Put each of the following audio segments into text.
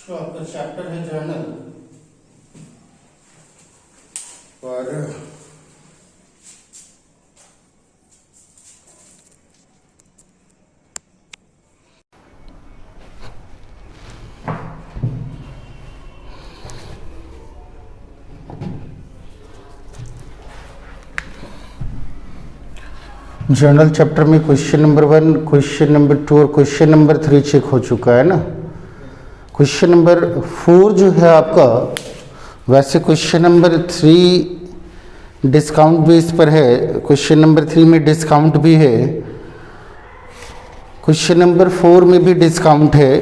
जो आपका चैप्टर है जर्नल और जर्नल चैप्टर में क्वेश्चन नंबर 1, क्वेश्चन नंबर 2 और क्वेश्चन नंबर 3 चेक हो चुका है ना। क्वेश्चन नंबर 4 जो है आपका, वैसे क्वेश्चन नंबर 3 डिस्काउंट बेस पर है, क्वेश्चन नंबर 3 में डिस्काउंट भी है, क्वेश्चन नंबर 4 में भी डिस्काउंट है।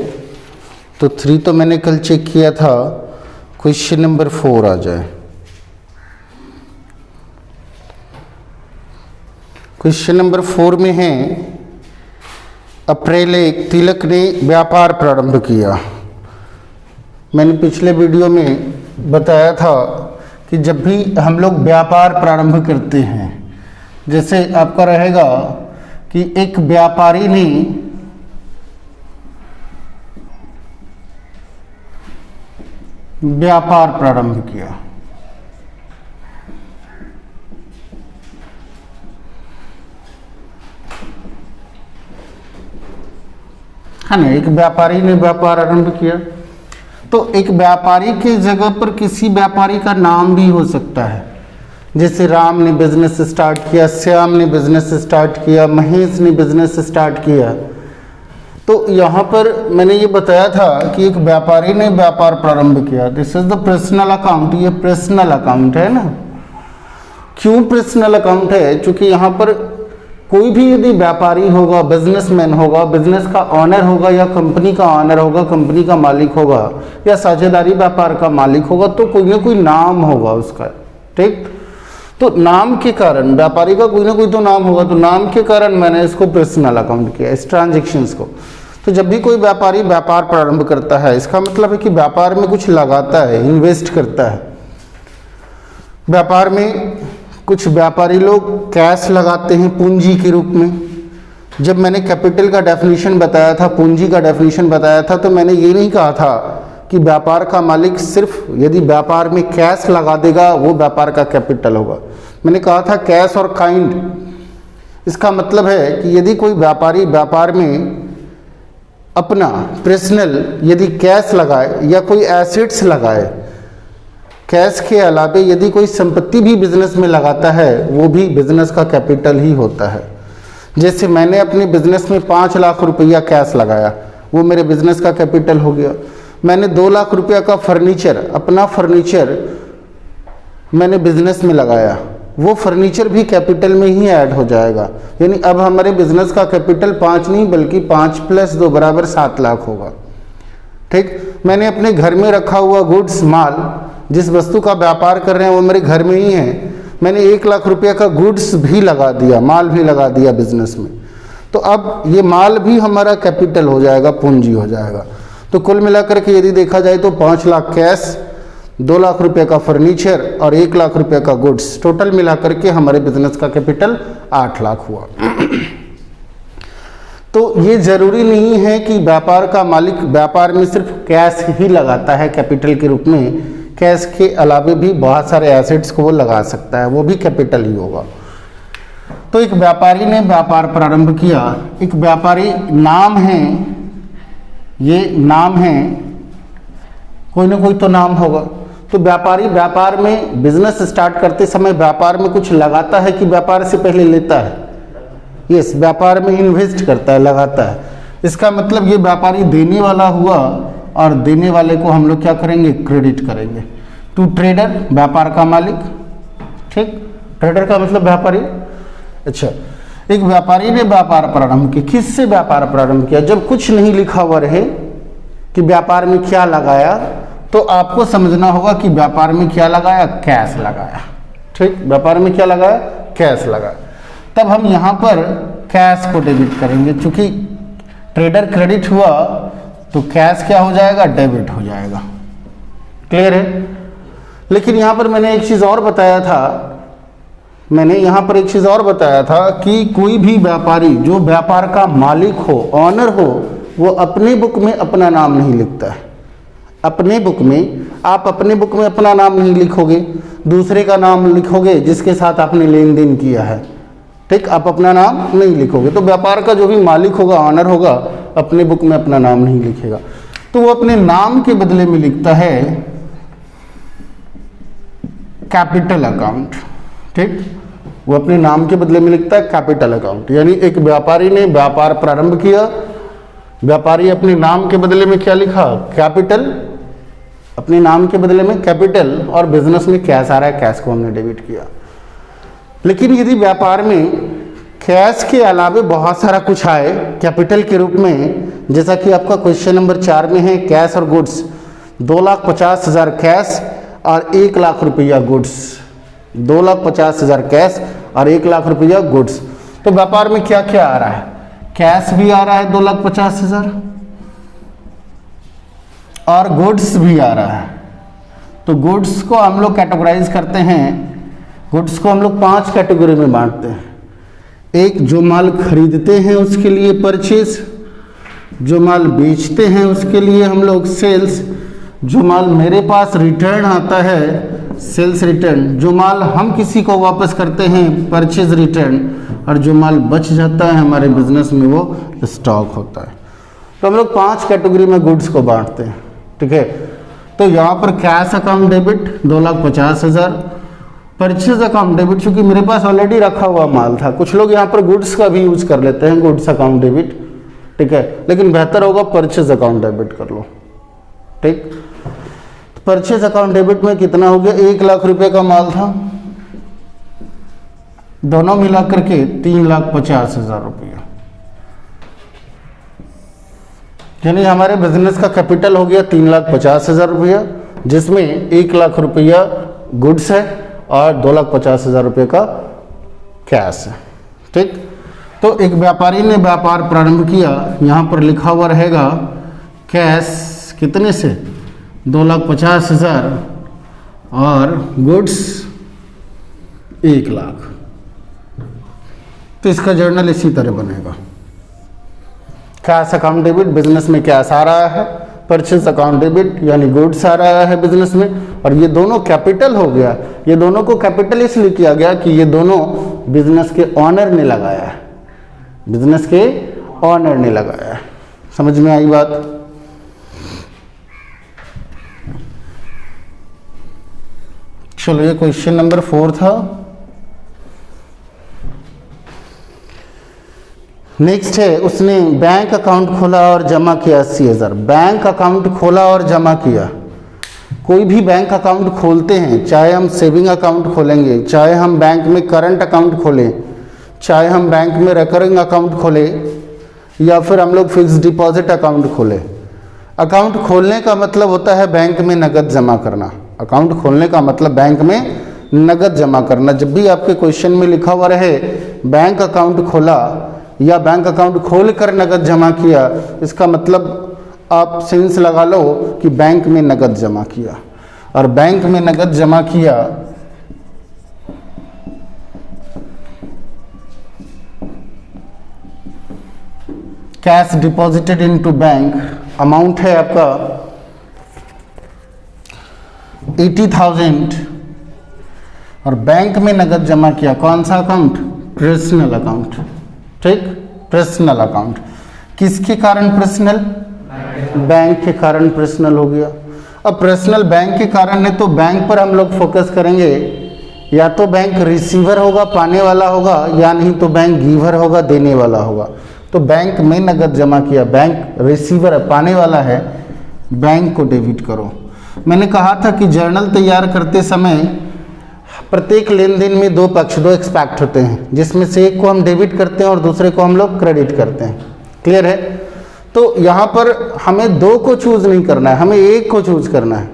तो 3 तो मैंने कल चेक किया था, क्वेश्चन नंबर 4 आ जाए। क्वेश्चन नंबर 4 में है, अप्रैल 1 तिलक ने व्यापार प्रारंभ किया। मैंने पिछले वीडियो में बताया था कि जब भी हम लोग व्यापार प्रारंभ करते हैं, जैसे आपका रहेगा कि एक व्यापारी ने व्यापार प्रारंभ किया, है ना। एक व्यापारी ने व्यापार आरंभ किया, तो एक व्यापारी के जगह पर किसी व्यापारी का नाम भी हो सकता है। जैसे राम ने बिजनेस स्टार्ट किया, श्याम ने बिजनेस स्टार्ट किया, महेश ने बिजनेस स्टार्ट किया। तो यहाँ पर मैंने ये बताया था कि एक व्यापारी ने व्यापार प्रारंभ किया। This is the personal account. ये पर्सनल अकाउंट है ना। क्यों पर्सनल अकाउंट है? क्योंकि यहाँ पर कोई भी यदि व्यापारी होगा, बिजनेसमैन होगा, बिजनेस का ऑनर होगा या कंपनी का ऑनर होगा, कंपनी का मालिक होगा या साझेदारी व्यापार का मालिक होगा, तो कोई ना कोई नाम होगा उसका, ठीक। तो नाम के कारण, व्यापारी का कोई ना कोई तो नाम होगा, तो नाम के कारण मैंने इसको पर्सनल अकाउंट किया, इस ट्रांजेक्शन्स को। तो जब भी कोई व्यापारी व्यापार प्रारंभ करता है, इसका मतलब है कि व्यापार में कुछ लगाता है, इन्वेस्ट करता है। व्यापार में कुछ व्यापारी लोग कैश लगाते हैं पूंजी के रूप में। जब मैंने कैपिटल का डेफिनेशन बताया था, पूंजी का डेफिनेशन बताया था, तो मैंने ये नहीं कहा था कि व्यापार का मालिक सिर्फ यदि व्यापार में कैश लगा देगा वो व्यापार का कैपिटल होगा। मैंने कहा था कैश और काइंड। इसका मतलब है कि यदि कोई व्यापारी व्यापार में अपना पर्सनल यदि कैश लगाए या कोई एसेट्स लगाए, कैश के अलावे यदि कोई संपत्ति भी बिजनेस में लगाता है, वो भी बिजनेस का कैपिटल ही होता है। जैसे मैंने अपने बिजनेस में 5 लाख रुपया कैश लगाया, वो मेरे बिजनेस का कैपिटल हो गया। मैंने 2 लाख रुपया का फर्नीचर, अपना फर्नीचर मैंने बिजनेस में लगाया, वो फर्नीचर भी कैपिटल में ही ऐड हो जाएगा। यानी अब हमारे बिजनेस का कैपिटल 5 नहीं बल्कि 5 + 2 = 7 लाख होगा, ठीक। मैंने अपने घर में रखा हुआ गुड्स, माल, जिस वस्तु का व्यापार कर रहे हैं वो मेरे घर में ही है, मैंने 1 लाख रुपया का गुड्स भी लगा दिया, माल भी लगा दिया बिजनेस में, तो अब ये माल भी हमारा कैपिटल हो जाएगा, पूंजी हो जाएगा। तो कुल मिलाकर के यदि देखा जाए तो 5 लाख कैश, 2 लाख रुपये का फर्नीचर और 1 लाख रुपये का गुड्स, टोटल मिलाकर के हमारे बिजनेस का कैपिटल 8 लाख हुआ। तो ये जरूरी नहीं है कि व्यापार का मालिक व्यापार में सिर्फ कैश ही लगाता है कैपिटल के रूप में। कैश के अलावे भी बहुत सारे एसेट्स को वो लगा सकता है, वो भी कैपिटल ही होगा। तो एक व्यापारी ने व्यापार प्रारंभ किया। एक व्यापारी नाम है, ये नाम है, कोई ना कोई तो नाम होगा। तो व्यापारी व्यापार में बिजनेस स्टार्ट करते समय व्यापार में कुछ लगाता है कि व्यापार से पहले लेता है? यस, व्यापार में इन्वेस्ट करता है, लगाता है। इसका मतलब ये व्यापारी देने वाला हुआ और देने वाले को हम लोग क्या करेंगे? क्रेडिट करेंगे। टू ट्रेडर, व्यापार का मालिक, ठीक। ट्रेडर का मतलब व्यापारी। अच्छा, एक व्यापारी ने व्यापार प्रारंभ किया। किससे व्यापार प्रारंभ किया? जब कुछ नहीं लिखा हुआ रहे कि व्यापार में क्या लगाया, तो आपको समझना होगा कि व्यापार में क्या लगाया? कैश लगाया, ठीक। व्यापार में क्या लगाया? कैश लगाया। तब हम यहाँ पर कैश को डेबिट करेंगे। चूंकि ट्रेडर क्रेडिट हुआ तो कैश क्या हो जाएगा? डेबिट हो जाएगा। क्लियर है? लेकिन यहाँ पर मैंने एक चीज़ और बताया था, कि कोई भी व्यापारी जो व्यापार का मालिक हो, ऑनर हो, वो अपने बुक में अपना नाम नहीं लिखता है। अपने बुक में, आप अपने बुक में अपना नाम नहीं लिखोगे, दूसरे का नाम लिखोगे जिसके साथ आपने लेन देन किया है। ठीक, आप अपना नाम नहीं लिखोगे। तो व्यापार का जो भी मालिक होगा, ऑनर होगा, अपने बुक में अपना नाम नहीं लिखेगा, तो वो अपने नाम के बदले में लिखता है कैपिटल अकाउंट। ठीक, वो अपने नाम के बदले में लिखता है कैपिटल अकाउंट। यानी एक व्यापारी ने व्यापार प्रारंभ किया, व्यापारी अपने नाम के बदले में क्या लिखा, कैपिटल, अपने नाम के बदले में कैपिटल, और बिजनेस में कैश आ रहा है, कैश को हमने डेबिट किया। लेकिन यदि व्यापार में कैश के अलावे बहुत सारा कुछ आए कैपिटल के रूप में, जैसा कि आपका क्वेश्चन नंबर 4 में है, कैश और गुड्स, 2,50,000 कैश और 1 लाख रुपया गुड्स, 2,50,000 कैश और 1 लाख रुपया गुड्स। तो व्यापार में क्या क्या आ रहा है, कैश भी आ रहा है 2,50,000 और गुड्स भी आ रहा है। तो गुड्स को हम लोग कैटेगराइज करते हैं, गुड्स को हम लोग 5 कैटेगरी में बांटते हैं। एक, जो माल खरीदते हैं उसके लिए परचेज, जो माल बेचते हैं उसके लिए हम लोग सेल्स, जो माल मेरे पास रिटर्न आता है सेल्स रिटर्न, जो माल हम किसी को वापस करते हैं परचेज रिटर्न, और जो माल बच जाता है हमारे बिजनेस में वो स्टॉक होता है। तो हम लोग 5 कैटेगरी में गुड्स को बांटते हैं। ठीक है, तो यहाँ पर cash account debit 2,50,000, purchase account debit, चूंकि मेरे पास ऑलरेडी रखा हुआ माल था। कुछ लोग यहाँ पर गुड्स का भी यूज कर लेते हैं, गुड्स अकाउंट डेबिट। ठीक है, लेकिन बेहतर होगा परचेज अकाउंट डेबिट कर लो। ठीक, परचेज अकाउंट डेबिट में कितना हो गया, 1 लाख रुपए का माल था, दोनों मिलाकर के 3,50,000 रुपया। यानी हमारे बिजनेस का कैपिटल हो गया 3,50,000 रुपया, जिसमें 1 लाख रुपया गुड्स है और 2,50,000 रुपये का कैश है। ठीक, तो एक व्यापारी ने व्यापार प्रारंभ किया, यहाँ पर लिखा हुआ रहेगा कैश कितने से, 2,50,000 और गुड्स 1 लाख। तो इसका जर्नल इसी तरह बनेगा, कैश अकाउंट डेबिट, बिजनेस में कैश आ रहा है, परचेज अकाउंट डेबिट यानी गुड्स आ रहा है बिजनेस में, और ये दोनों कैपिटल हो गया। ये दोनों को कैपिटल इसलिए किया गया कि ये दोनों बिजनेस के ऑनर ने लगाया है, बिजनेस के ऑनर ने लगाया है। समझ में आई बात? चलो, ये क्वेश्चन नंबर 4 था। नेक्स्ट है, उसने बैंक अकाउंट खोला और जमा किया 80,000। बैंक अकाउंट खोला और जमा किया, कोई भी बैंक अकाउंट खोलते हैं, चाहे हम सेविंग अकाउंट खोलेंगे, चाहे हम बैंक में करंट अकाउंट खोलें, चाहे हम बैंक में रिकरिंग अकाउंट खोलें, या फिर हम लोग फिक्स डिपॉजिट अकाउंट खोलें। अकाउंट खोलने का मतलब होता है बैंक में नगद जमा करना। अकाउंट खोलने का मतलब बैंक में नगद जमा करना। जब भी आपके क्वेश्चन में लिखा हुआ रहे बैंक अकाउंट खोला या बैंक अकाउंट खोल कर नगद जमा किया, इसका मतलब आप सेंस लगा लो कि बैंक में नगद जमा किया। और बैंक में नगद जमा किया cash deposited into bank, amount है आपका 80,000 और बैंक में नगद जमा किया। कौन सा अकाउंट? Personal account. ठीक, पर्सनल अकाउंट। किसके कारण पर्सनल? बैंक के कारण पर्सनल हो गया। अब पर्सनल बैंक के कारण है तो बैंक पर हम लोग फोकस करेंगे, या तो बैंक रिसीवर होगा, पाने वाला होगा, या नहीं तो बैंक गिवर होगा, देने वाला होगा। तो बैंक में नगद जमा किया, बैंक रिसीवर है, पाने वाला है, बैंक को डेबिट करो। मैंने कहा था कि जर्नल तैयार करते समय प्रत्येक लेन देन में 2 पक्ष, 2 एक्सपेक्ट होते हैं, जिसमें से एक को हम डेबिट करते हैं और दूसरे को हम लोग क्रेडिट करते हैं। क्लियर है? तो यहाँ पर हमें 2 को चूज नहीं करना है, हमें एक को चूज करना है।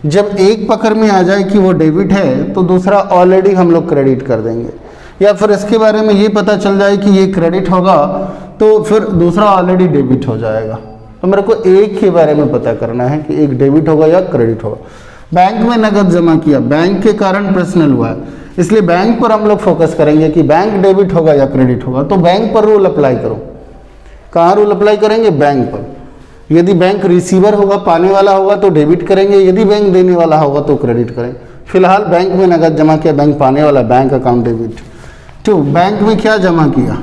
जब एक पकड़ में आ जाए कि वो डेबिट है तो दूसरा ऑलरेडी हम लोग क्रेडिट कर देंगे, या फिर इसके बारे में ये पता चल जाए कि ये क्रेडिट होगा तो फिर दूसरा ऑलरेडी डेबिट हो जाएगा। तो मेरे को एक के बारे में पता करना है कि एक डेबिट होगा या क्रेडिट होगा। बैंक में नगद जमा किया, बैंक के कारण पर्सनल हुआ है, इसलिए बैंक पर हम लोग फोकस करेंगे कि बैंक डेबिट होगा या क्रेडिट होगा। तो बैंक पर रूल अप्लाई करो। कहाँ रूल अप्लाई करेंगे? बैंक पर। यदि बैंक रिसीवर होगा, पाने वाला होगा तो डेबिट करेंगे, यदि बैंक देने वाला होगा तो क्रेडिट करेंगे। फिलहाल बैंक में नगद जमा किया, बैंक पाने वाला, bank account debit. To bank में क्या जमा किया?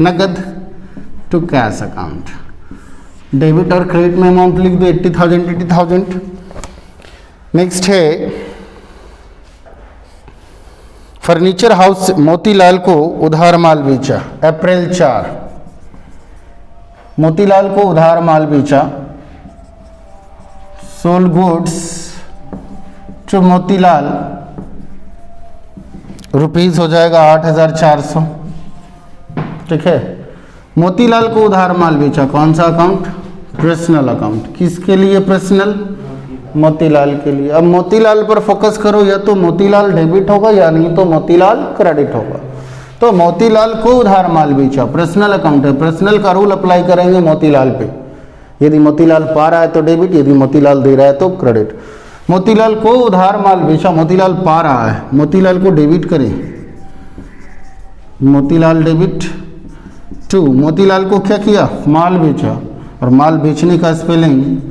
नगद, टू कैश अकाउंट। डेबिट और क्रेडिट में अमाउंट लिख दो 80,000 80,000। नेक्स्ट है फर्नीचर हाउस मोतीलाल को उधार माल बेचा, अप्रैल 4। मोतीलाल को उधार माल बेचा, sold goods to Motilal, rupees हो जाएगा 8,400। ठीक है, मोतीलाल को उधार माल बेचा, कौन सा अकाउंट? Personal account. किसके लिए पर्सनल? मोतीलाल के लिए। अब मोतीलाल पर फोकस करो, या तो मोतीलाल डेबिट होगा या नहीं तो मोतीलाल क्रेडिट होगा। तो मोतीलाल को उधार माल बेचा, पर्सनल अकाउंट है, पर्सनल का रूल अप्लाई करेंगे मोतीलाल पे। यदि मोतीलाल पा रहा है तो डेबिट, यदि मोतीलाल दे रहा है तो क्रेडिट। मोतीलाल को उधार माल बेचा, मोतीलाल पा रहा है, मोतीलाल को डेबिट करें, मोतीलाल डेबिट। टू मोतीलाल को क्या किया? माल बेचा, और माल बेचने का spelling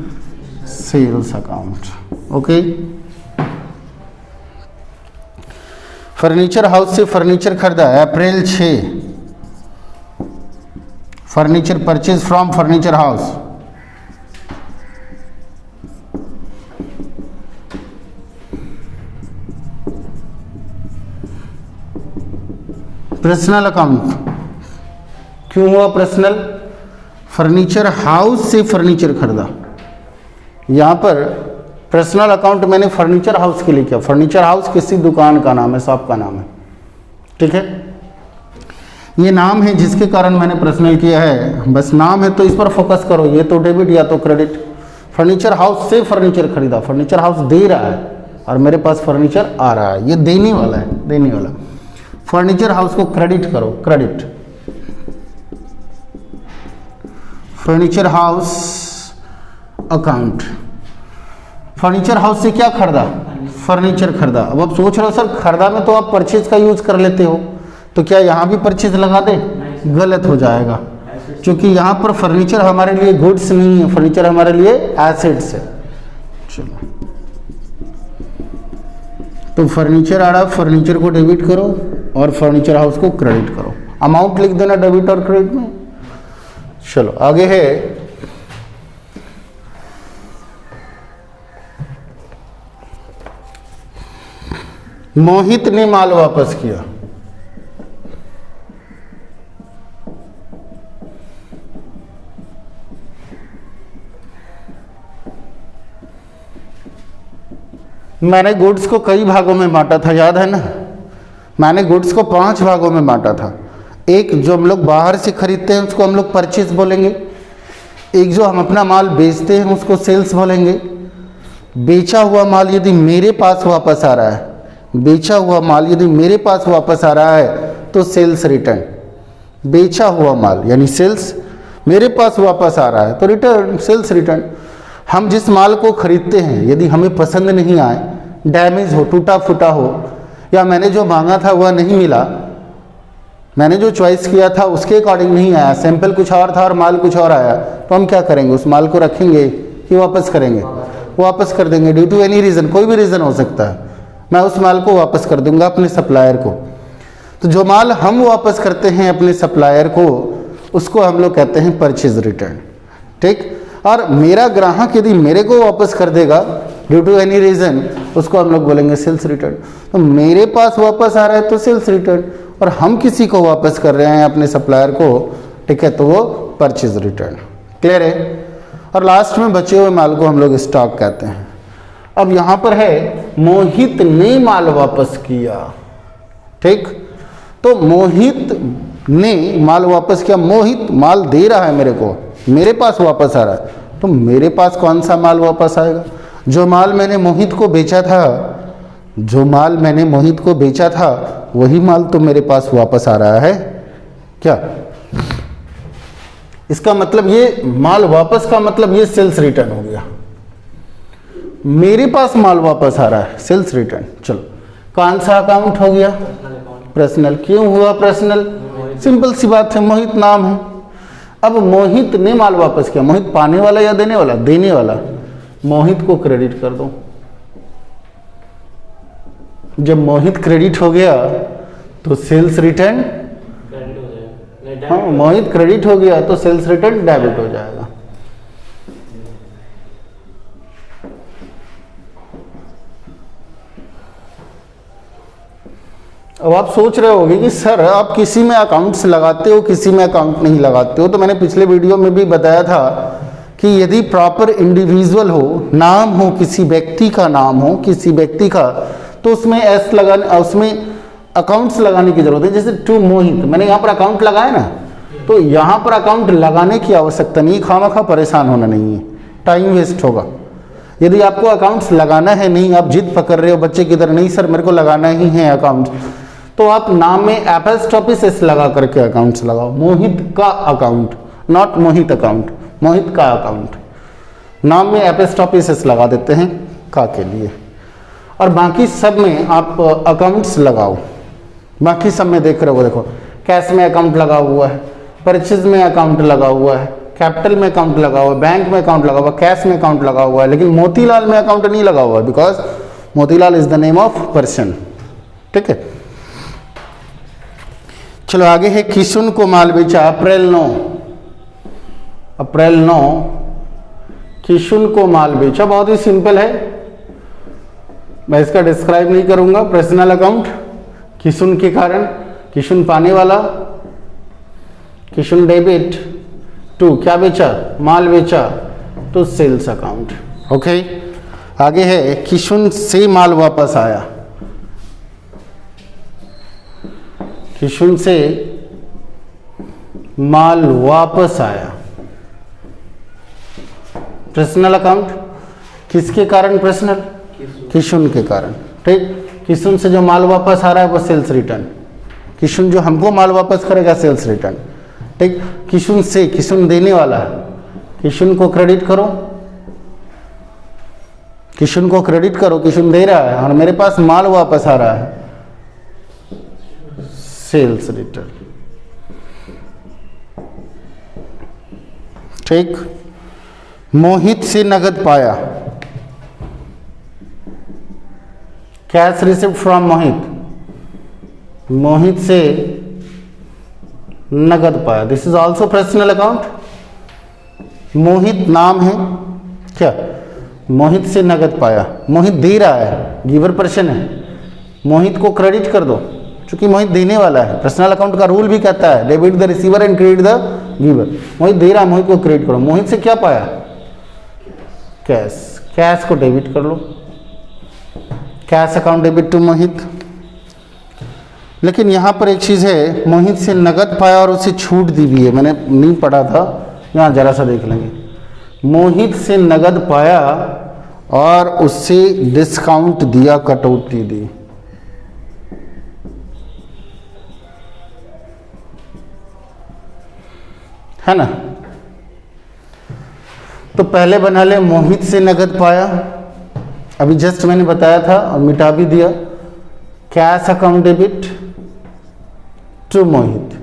sales account. Okay. Furniture house से फर्नीचर खरीदा, April 6। Furniture purchase from furniture house, personal account. क्यों हुआ पर्सनल? फर्नीचर हाउस से फर्नीचर खरीदा। यहाँ पर पर्सनल अकाउंट मैंने फर्नीचर हाउस के लिए किया। फर्नीचर हाउस किसी दुकान का नाम है, शॉप का नाम है। ठीक है, ये नाम है जिसके कारण मैंने पर्सनल किया है, बस नाम है तो इस पर फोकस करो। ये तो डेबिट या तो क्रेडिट। फर्नीचर हाउस से फर्नीचर खरीदा, फर्नीचर हाउस दे रहा है और मेरे पास फर्नीचर आ रहा है, ये देने वाला है, देने वाला। फर्नीचर हाउस को क्रेडिट करो, credit. Furniture house account. Furniture house से क्या खरीदा? फर्नीचर खरीदा। अब आप सोच रहे हो सर खरीदा में तो आप परचेज का यूज कर लेते हो, तो क्या यहाँ भी परचेज लगा दे? गलत हो जाएगा, क्योंकि यहाँ पर फर्नीचर हमारे लिए गुड्स नहीं है, फर्नीचर हमारे लिए एसेट्स है। चलो, तो फर्नीचर आ रहा, फर्नीचर को डेबिट करो और फर्नीचर हाउस को क्रेडिट करो। अमाउंट लिख देना डेबिट और क्रेडिट में। चलो आगे है मोहित ने माल वापस किया। मैंने गुड्स को कई भागों में बांटा था, याद है ना? मैंने गुड्स को 5 भागों में बांटा था। एक जो हम लोग बाहर से खरीदते हैं उसको हम लोग परचेज बोलेंगे, एक जो हम अपना माल बेचते हैं उसको सेल्स बोलेंगे। बेचा हुआ माल यदि मेरे पास वापस आ रहा है, बेचा हुआ माल यदि मेरे पास वापस आ रहा है तो सेल्स रिटर्न। बेचा हुआ माल यानी सेल्स, मेरे पास वापस आ रहा है तो रिटर्न, सेल्स रिटर्न। हम जिस माल को खरीदते हैं यदि हमें पसंद नहीं आए, डैमेज हो, टूटा फूटा हो, या मैंने जो मांगा था वह नहीं मिला, मैंने जो चॉइस किया था उसके अकॉर्डिंग नहीं आया, सैंपल कुछ और था और माल कुछ और आया, तो हम क्या करेंगे? उस माल को रखेंगे कि वापस करेंगे? वापस कर देंगे। ड्यू टू एनी रीज़न, कोई भी रीज़न हो सकता है, मैं उस माल को वापस कर दूंगा अपने सप्लायर को। तो जो माल हम वापस करते हैं अपने सप्लायर को, उसको हम लोग कहते हैं परचेज रिटर्न। ठीक, और मेरा ग्राहक यदि मेरे को वापस कर देगा ड्यू टू एनी रीज़न, उसको हम लोग बोलेंगे सेल्स रिटर्न। तो मेरे पास वापस आ रहा है तो सेल्स रिटर्न, और हम किसी को वापस कर रहे हैं अपने सप्लायर को, ठीक है, तो वो परचेज रिटर्न। क्लियर है? और लास्ट में बचे हुए माल को हम लोग स्टॉक कहते हैं। अब यहाँ पर है मोहित ने माल वापस किया। ठीक, तो मोहित ने माल वापस किया, मोहित माल दे रहा है मेरे को, मेरे पास वापस आ रहा है, तो मेरे पास कौन सा माल वापस आएगा? जो माल मैंने मोहित को बेचा था, जो माल मैंने मोहित को बेचा था वही माल तो मेरे पास वापस आ रहा है। क्या इसका मतलब? ये माल वापस का मतलब ये सेल्स रिटर्न हो गया। मेरे पास माल वापस आ रहा है, सेल्स रिटर्न। चलो, कौन सा अकाउंट हो गया? पर्सनल। क्यों हुआ पर्सनल? सिंपल सी बात है, मोहित नाम है। अब मोहित ने माल वापस किया, मोहित पाने वाला या देने वाला? देने वाला। मोहित को क्रेडिट कर दो। जब मोहित क्रेडिट हो गया तो सेल्स रिटर्न क्रेडिट हो जाएगा। हाँ, मोहित क्रेडिट हो गया तो सेल्स रिटर्न डेबिट हो जाएगा। अब आप सोच रहे होंगे कि सर आप किसी में अकाउंट्स लगाते हो, किसी में अकाउंट नहीं लगाते हो। तो मैंने पिछले वीडियो में भी बताया था कि यदि प्रॉपर इंडिविजुअल हो, नाम हो, किसी व्यक्ति का नाम हो, किसी व्यक्ति का, तो उसमें एस लगाने, उसमें अकाउंट्स लगाने की जरूरत है। जैसे टू मोहित, मैंने यहाँ पर अकाउंट लगाया ना, तो यहाँ पर अकाउंट लगाने की आवश्यकता नहीं, खामखा परेशान होना नहीं है, टाइम वेस्ट होगा। यदि आपको अकाउंट्स लगाना है, नहीं आप जिद पकड़ रहे हो बच्चे की तरह, नहीं सर मेरे को लगाना ही है अकाउंट, तो आप नाम में एपोस्ट्रोफी एस लगा करके अकाउंट्स लगाओ। मोहित का अकाउंट, नॉट मोहित अकाउंट, मोहित का अकाउंट। नाम में एपोस्ट्रोफी एस लगा देते हैं का के लिए, और बाकी सब में आप अकाउंट्स लगाओ। बाकी सब में देख रहे हो, देखो कैश में अकाउंट लगा हुआ है, परचेज में अकाउंट लगा हुआ है, कैपिटल में अकाउंट लगा हुआ है, बैंक में अकाउंट लगा हुआ है, कैश में अकाउंट लगा हुआ है, लेकिन मोतीलाल में अकाउंट नहीं लगा हुआ है, because Motilal is the name of person. ठीक है, चलो आगे है किशुन को माल बेचा अप्रैल 9, अप्रैल 9 किशुन को माल बेचा। बहुत ही सिंपल है, मैं इसका डिस्क्राइब नहीं करूंगा। पर्सनल अकाउंट किशुन के कारण, किशुन पाने वाला, किशुन डेबिट टू क्या बेचा? माल बेचा, तो सेल्स अकाउंट। ओके, आगे है किशुन से माल वापस आया, किशुन से माल वापस आया, पर्सनल अकाउंट। किसके कारण पर्सनल? किशुन के कारण। ठीक, किशुन से जो माल वापस आ रहा है वो सेल्स रिटर्न, किशुन जो हमको माल वापस करेगा सेल्स रिटर्न। ठीक, किशुन से, किशुन देने वाला है, किशुन को क्रेडिट करो, किशुन को क्रेडिट करो, किशुन दे रहा है और मेरे पास माल वापस आ रहा है, सेल्स रिटर्न। ठीक, मोहित से नगद पाया, cash received from Mohit, Mohit से नगद पाया, this is also personal account. Mohit नाम है क्या? मोहित से नगद पाया, मोहित दे रहा है, गिवर पर्सन है, मोहित को क्रेडिट कर दो क्योंकि मोहित देने वाला है। पर्सनल अकाउंट का रूल भी कहता है debit the receiver and credit the giver. Mohit दे रहा है, मोहित को क्रेडिट करो। मोहित से क्या पाया? कैश, कैश को डेबिट कर लो, कैश अकाउंट डेबिट टू मोहित। लेकिन यहाँ पर एक चीज़ है, मोहित से नगद पाया और उसे छूट दी भी है, मैंने नहीं पढ़ा था, यहाँ जरा सा देख लेंगे। मोहित से नगद पाया और उससे डिस्काउंट दिया, कटौती दी। है ना? तो पहले बना ले मोहित से नगद पाया, अभी जस्ट मैंने बताया था और मिटा भी दिया, कैश अकाउंट डेबिट टू मोहित।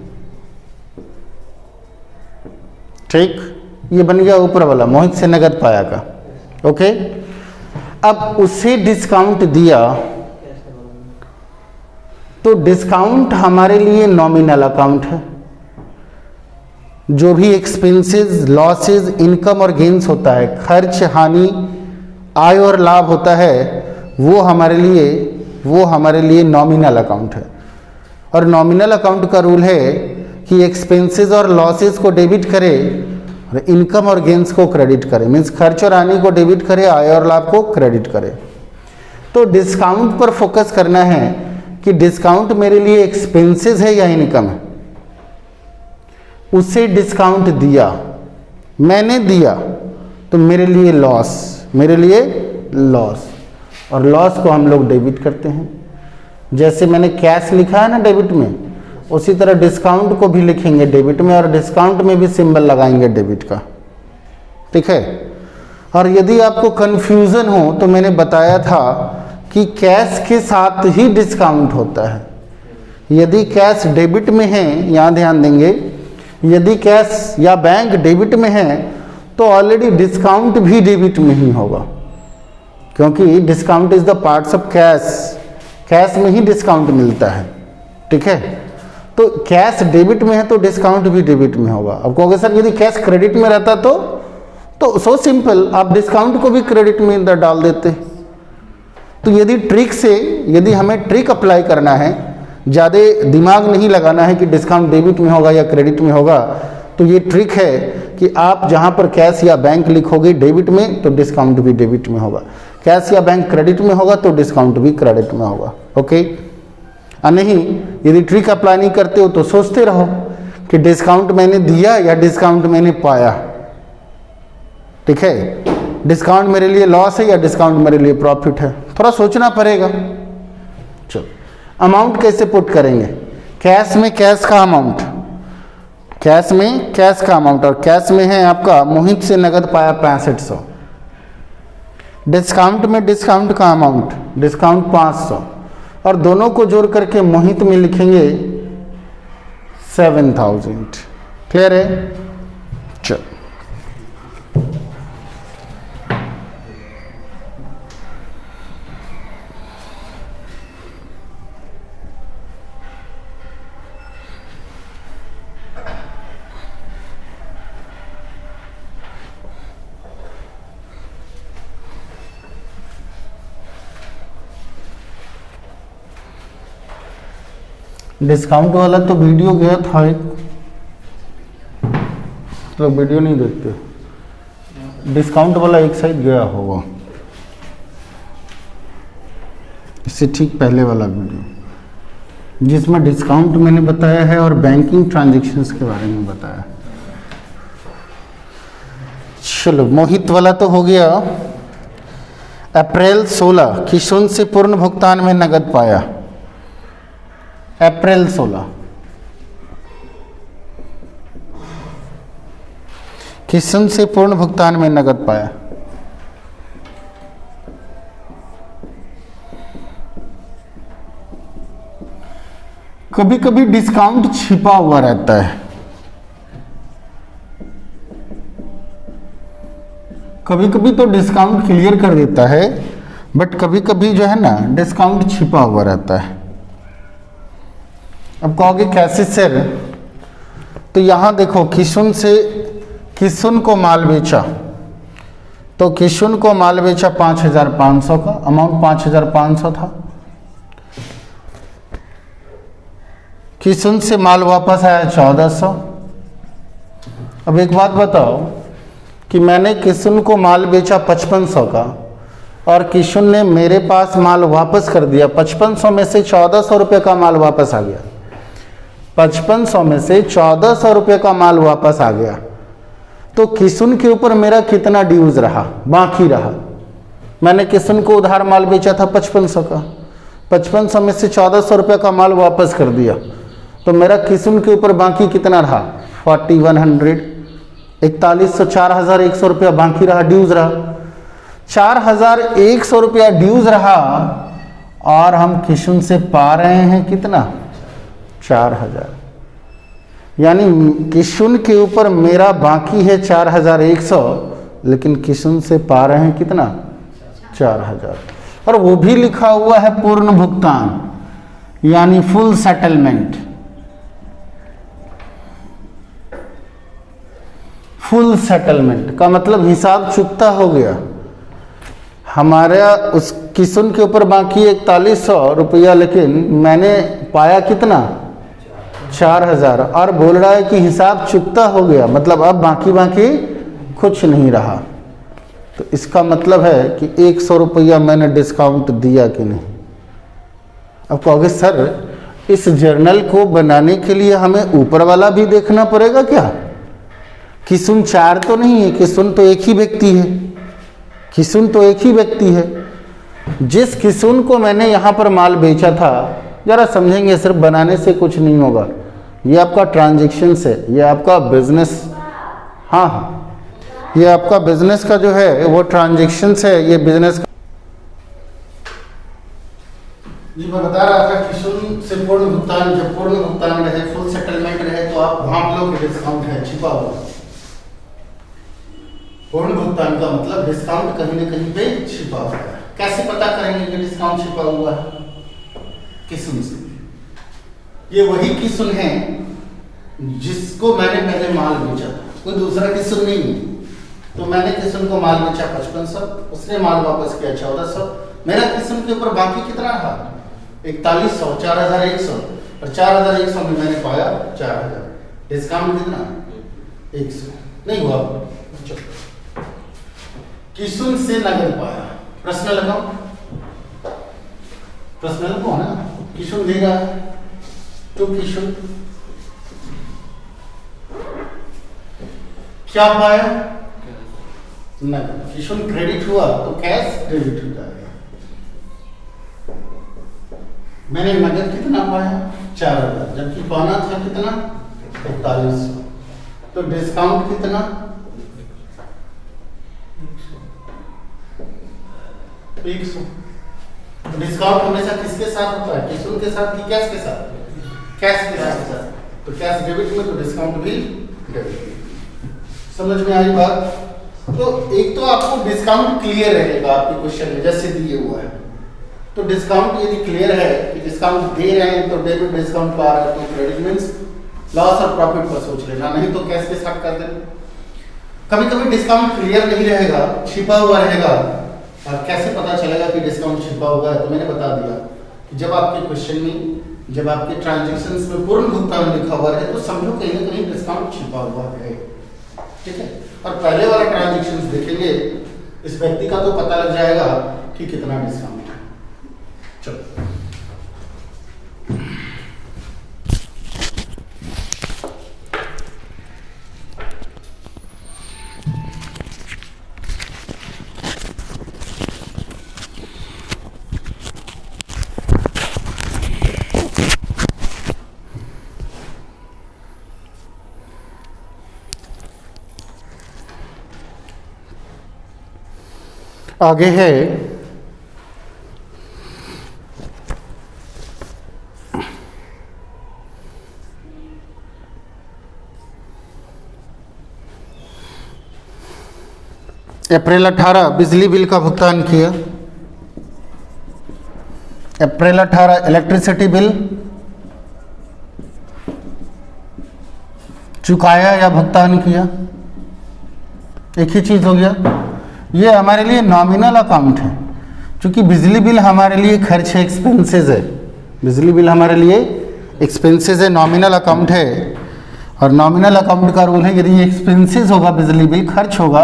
ठीक, ये बन गया ऊपर वाला मोहित से नगद पाया का। ओके, अब उसे डिस्काउंट दिया तो डिस्काउंट हमारे लिए नॉमिनल अकाउंट है। जो भी एक्सपेंसेस, लॉसेस, इनकम और गेन्स होता है, खर्च, हानि, आय और लाभ होता है, वो हमारे लिए नॉमिनल अकाउंट है। और नॉमिनल अकाउंट का रूल है कि एक्सपेंसेस और लॉसेस को डेबिट करे और इनकम और गेन्स को क्रेडिट करे, मीन्स खर्च और हानि को डेबिट करे, आय और लाभ को क्रेडिट करे। तो डिस्काउंट पर फोकस करना है कि डिस्काउंट मेरे लिए एक्सपेंसेस है या इनकम है। उसे डिस्काउंट दिया, मैंने दिया, तो मेरे लिए लॉस, मेरे लिए लॉस, और लॉस को हम लोग डेबिट करते हैं। जैसे मैंने कैश लिखा है ना डेबिट में, उसी तरह डिस्काउंट को भी लिखेंगे डेबिट में, और डिस्काउंट में भी सिंबल लगाएंगे डेबिट का। ठीक है? और यदि आपको कंफ्यूजन हो तो मैंने बताया था कि कैश के साथ ही डिस्काउंट होता है। यदि कैश डेबिट में है, यहाँ ध्यान देंगे, यदि कैश या बैंक डेबिट में है तो ऑलरेडी डिस्काउंट भी डेबिट में ही होगा, क्योंकि discount is the parts of cash, cash में ही डिस्काउंट मिलता है। ठीक है, तो कैश डेबिट में है तो डिस्काउंट भी डेबिट में होगा। अब कहोगे सर यदि कैश क्रेडिट में रहता तो सो सिंपल, आप डिस्काउंट को भी क्रेडिट में अंदर डाल देते। तो यदि हमें ट्रिक अप्लाई करना है, ज़्यादा दिमाग नहीं लगाना है कि डिस्काउंट डेबिट में होगा या क्रेडिट में होगा, तो ये ट्रिक है कि आप जहाँ पर कैश या बैंक लिखोगे डेबिट में तो डिस्काउंट भी डेबिट में होगा, कैश या बैंक क्रेडिट में होगा तो डिस्काउंट भी क्रेडिट में होगा। ओके, और नहीं यदि ट्रिक अप्लाई नहीं करते हो तो सोचते रहो कि डिस्काउंट मैंने दिया या डिस्काउंट मैंने पाया। ठीक है, डिस्काउंट मेरे लिए लॉस है या डिस्काउंट मेरे लिए प्रॉफिट है, थोड़ा सोचना पड़ेगा। चलो, अमाउंट कैसे पुट करेंगे? कैश में कैश का अमाउंट, कैश में कैश का अमाउंट, और कैश में है आपका मोहित से नगद पाया 6500। डिस्काउंट में डिस्काउंट का अमाउंट, डिस्काउंट 500, और दोनों को जोड़ करके मोहित में लिखेंगे 7000। क्लियर है? चलो, डिस्काउंट वाला तो वीडियो गया था एक, तो वीडियो नहीं देखते, डिस्काउंट वाला एक साइड गया होगा, इससे ठीक पहले वाला वीडियो जिसमें डिस्काउंट मैंने बताया है और बैंकिंग ट्रांजैक्शंस के बारे में बताया। चलो, मोहित वाला तो हो गया। अप्रैल 16 किशुन से पूर्ण भुगतान में नगद पाया। अप्रैल 16 किशुन से पूर्ण भुगतान में नगद पाया। कभी कभी डिस्काउंट छिपा हुआ रहता है, कभी कभी तो डिस्काउंट क्लियर कर देता है, बट कभी कभी जो है ना डिस्काउंट छिपा हुआ रहता है। अब कहोगे कैसे सर? तो यहां देखो, किशुन को माल बेचा, तो किशुन को माल बेचा 5500 का, अमाउंट 5500 था। किशुन से माल वापस आया 1400। अब एक बात बताओ कि मैंने किशुन को माल बेचा 5500 का और किशुन ने मेरे पास माल वापस कर दिया। 5500 में से 1400 रुपये का माल वापस आ गया, 5500 में से 1400 रुपये का माल वापस आ गया, तो किशुन के ऊपर मेरा कितना ड्यूज रहा, बाकी रहा? मैंने किशुन को उधार माल बेचा था 5500 का, 5500 में से 1400 रुपये का माल वापस कर दिया, तो मेरा किशुन के ऊपर बाकी कितना रहा? 4100, 4100, 4100 रुपया बाकी रहा, ड्यूज रहा। 4100 रुपया ड्यूज रहा और हम किशुन से पा रहे हैं कितना? 4000। यानी किशुन के ऊपर मेरा बाकी है 4100, लेकिन किशुन से पा रहे हैं कितना? 4000, और वो भी लिखा हुआ है पूर्ण भुगतान, यानी फुल सेटलमेंट। फुल सेटलमेंट का मतलब हिसाब चुकता हो गया। हमारा उस किशुन के ऊपर बाकी 4100 रुपया, लेकिन मैंने पाया कितना? 4000, और बोल रहा है कि हिसाब चुकता हो गया, मतलब अब बाकी कुछ नहीं रहा। तो इसका मतलब है कि 100 रुपया मैंने डिस्काउंट दिया कि नहीं। अब कहोगे सर इस जर्नल को बनाने के लिए हमें ऊपर वाला भी देखना पड़ेगा क्या? किशुन 4 तो नहीं है, किशुन तो एक ही व्यक्ति है, किशुन तो एक ही व्यक्ति है। जिस किशुन को मैंने यहाँ पर माल बेचा था, जरा समझेंगे, सिर्फ बनाने से कुछ नहीं होगा, ये आपका ट्रांजैक्शन है, ये आपका बिजनेस, हाँ ये आपका बिजनेस का जो है वो ट्रांजैक्शन है, ये बिजनेस का। जी मैं बता रहा था किशुन से पूर्ण भुगतान, जब पूर्ण भुगतान रहे, फुल सेटलमेंट रहे, तो आप भाप लो कि डिस्काउंट है छिपा हुआ। पूर्ण भुगतान का मतलब डिस्काउंट कहीं ना कहीं पे छिपा हुआ है। कैसे पता करेंगे कि डिस्काउंट छिपा हुआ है? किस्म से। ये वही किस्म है जिसको मैंने पहले माल बेचा था, कोई दूसरा किस्म नहीं है। तो मैंने किस्म को माल बेचा 5500, उसने माल वापस किया 1400, मेरा किस्म के ऊपर बाकी कितना रहा? 4100, 4100, और 4100 में मैंने पाया 4000। डिस्काउंट कितना? 100 नहीं हुआ। किस्म से नगद पाया। पर्सनल अकाउंट, पर्सनल कौन है? किस्म दे रहा है तो किस्म क्या पाया? नगद। किस्म क्रेडिट हुआ तो कैश डेबिट हो जाएगा। मैंने नगद कितना पाया? 4000, जबकि पाना था कितना? 4100। तो डिस्काउंट कितना? 100। डिस्काउंट हमेशा किसके साथ होता है? किस्म के साथ कि कैश के साथ? कैश के साथ। तो कैश डेबिट में तो डिस्काउंट भी डेबिट। समझ में आई बात? तो एक तो आपको डिस्काउंट क्लियर रहेगा आपके क्वेश्चन में जैसे दिए हुआ है। तो डिस्काउंट यदि क्लियर है कि डिस्काउंट दे रहे हैं तो डेबिट डिस्काउंट पा रहे हैं तो क्रेडिट मींस लॉस और प्रॉफिट पर सोच लेना, नहीं तो कैश के साथ कर देना। कभी कभी डिस्काउंट क्लियर नहीं रहेगा, छिपा हुआ रहेगा। और कैसे पता चलेगा कि डिस्काउंट छिपा हुआ है? तो मैंने बता दिया कि जब आपके क्वेश्चन में, जब आपके ट्रांजैक्शंस में पूर्ण भुगतान लिखा हुआ है तो समझो कहीं ना कहीं डिस्काउंट छिपा हुआ है। ठीक है। और पहले वाला ट्रांजैक्शंस देखेंगे, इस व्यक्ति का तो पता लग जाएगा कि कितना डिस्काउंट है। चलो आगे है अप्रैल 18 बिजली बिल का भुगतान किया। अप्रैल 18 इलेक्ट्रिसिटी बिल चुकाया या भुगतान किया, एक ही चीज हो गया। ये हमारे लिए नॉमिनल अकाउंट है, क्योंकि बिजली बिल हमारे लिए खर्च है, एक्सपेंसेस है। बिजली बिल हमारे लिए एक्सपेंसेस है, नॉमिनल अकाउंट है। और नॉमिनल अकाउंट का रूल है यदि ये एक्सपेंसेस होगा, बिजली बिल खर्च होगा,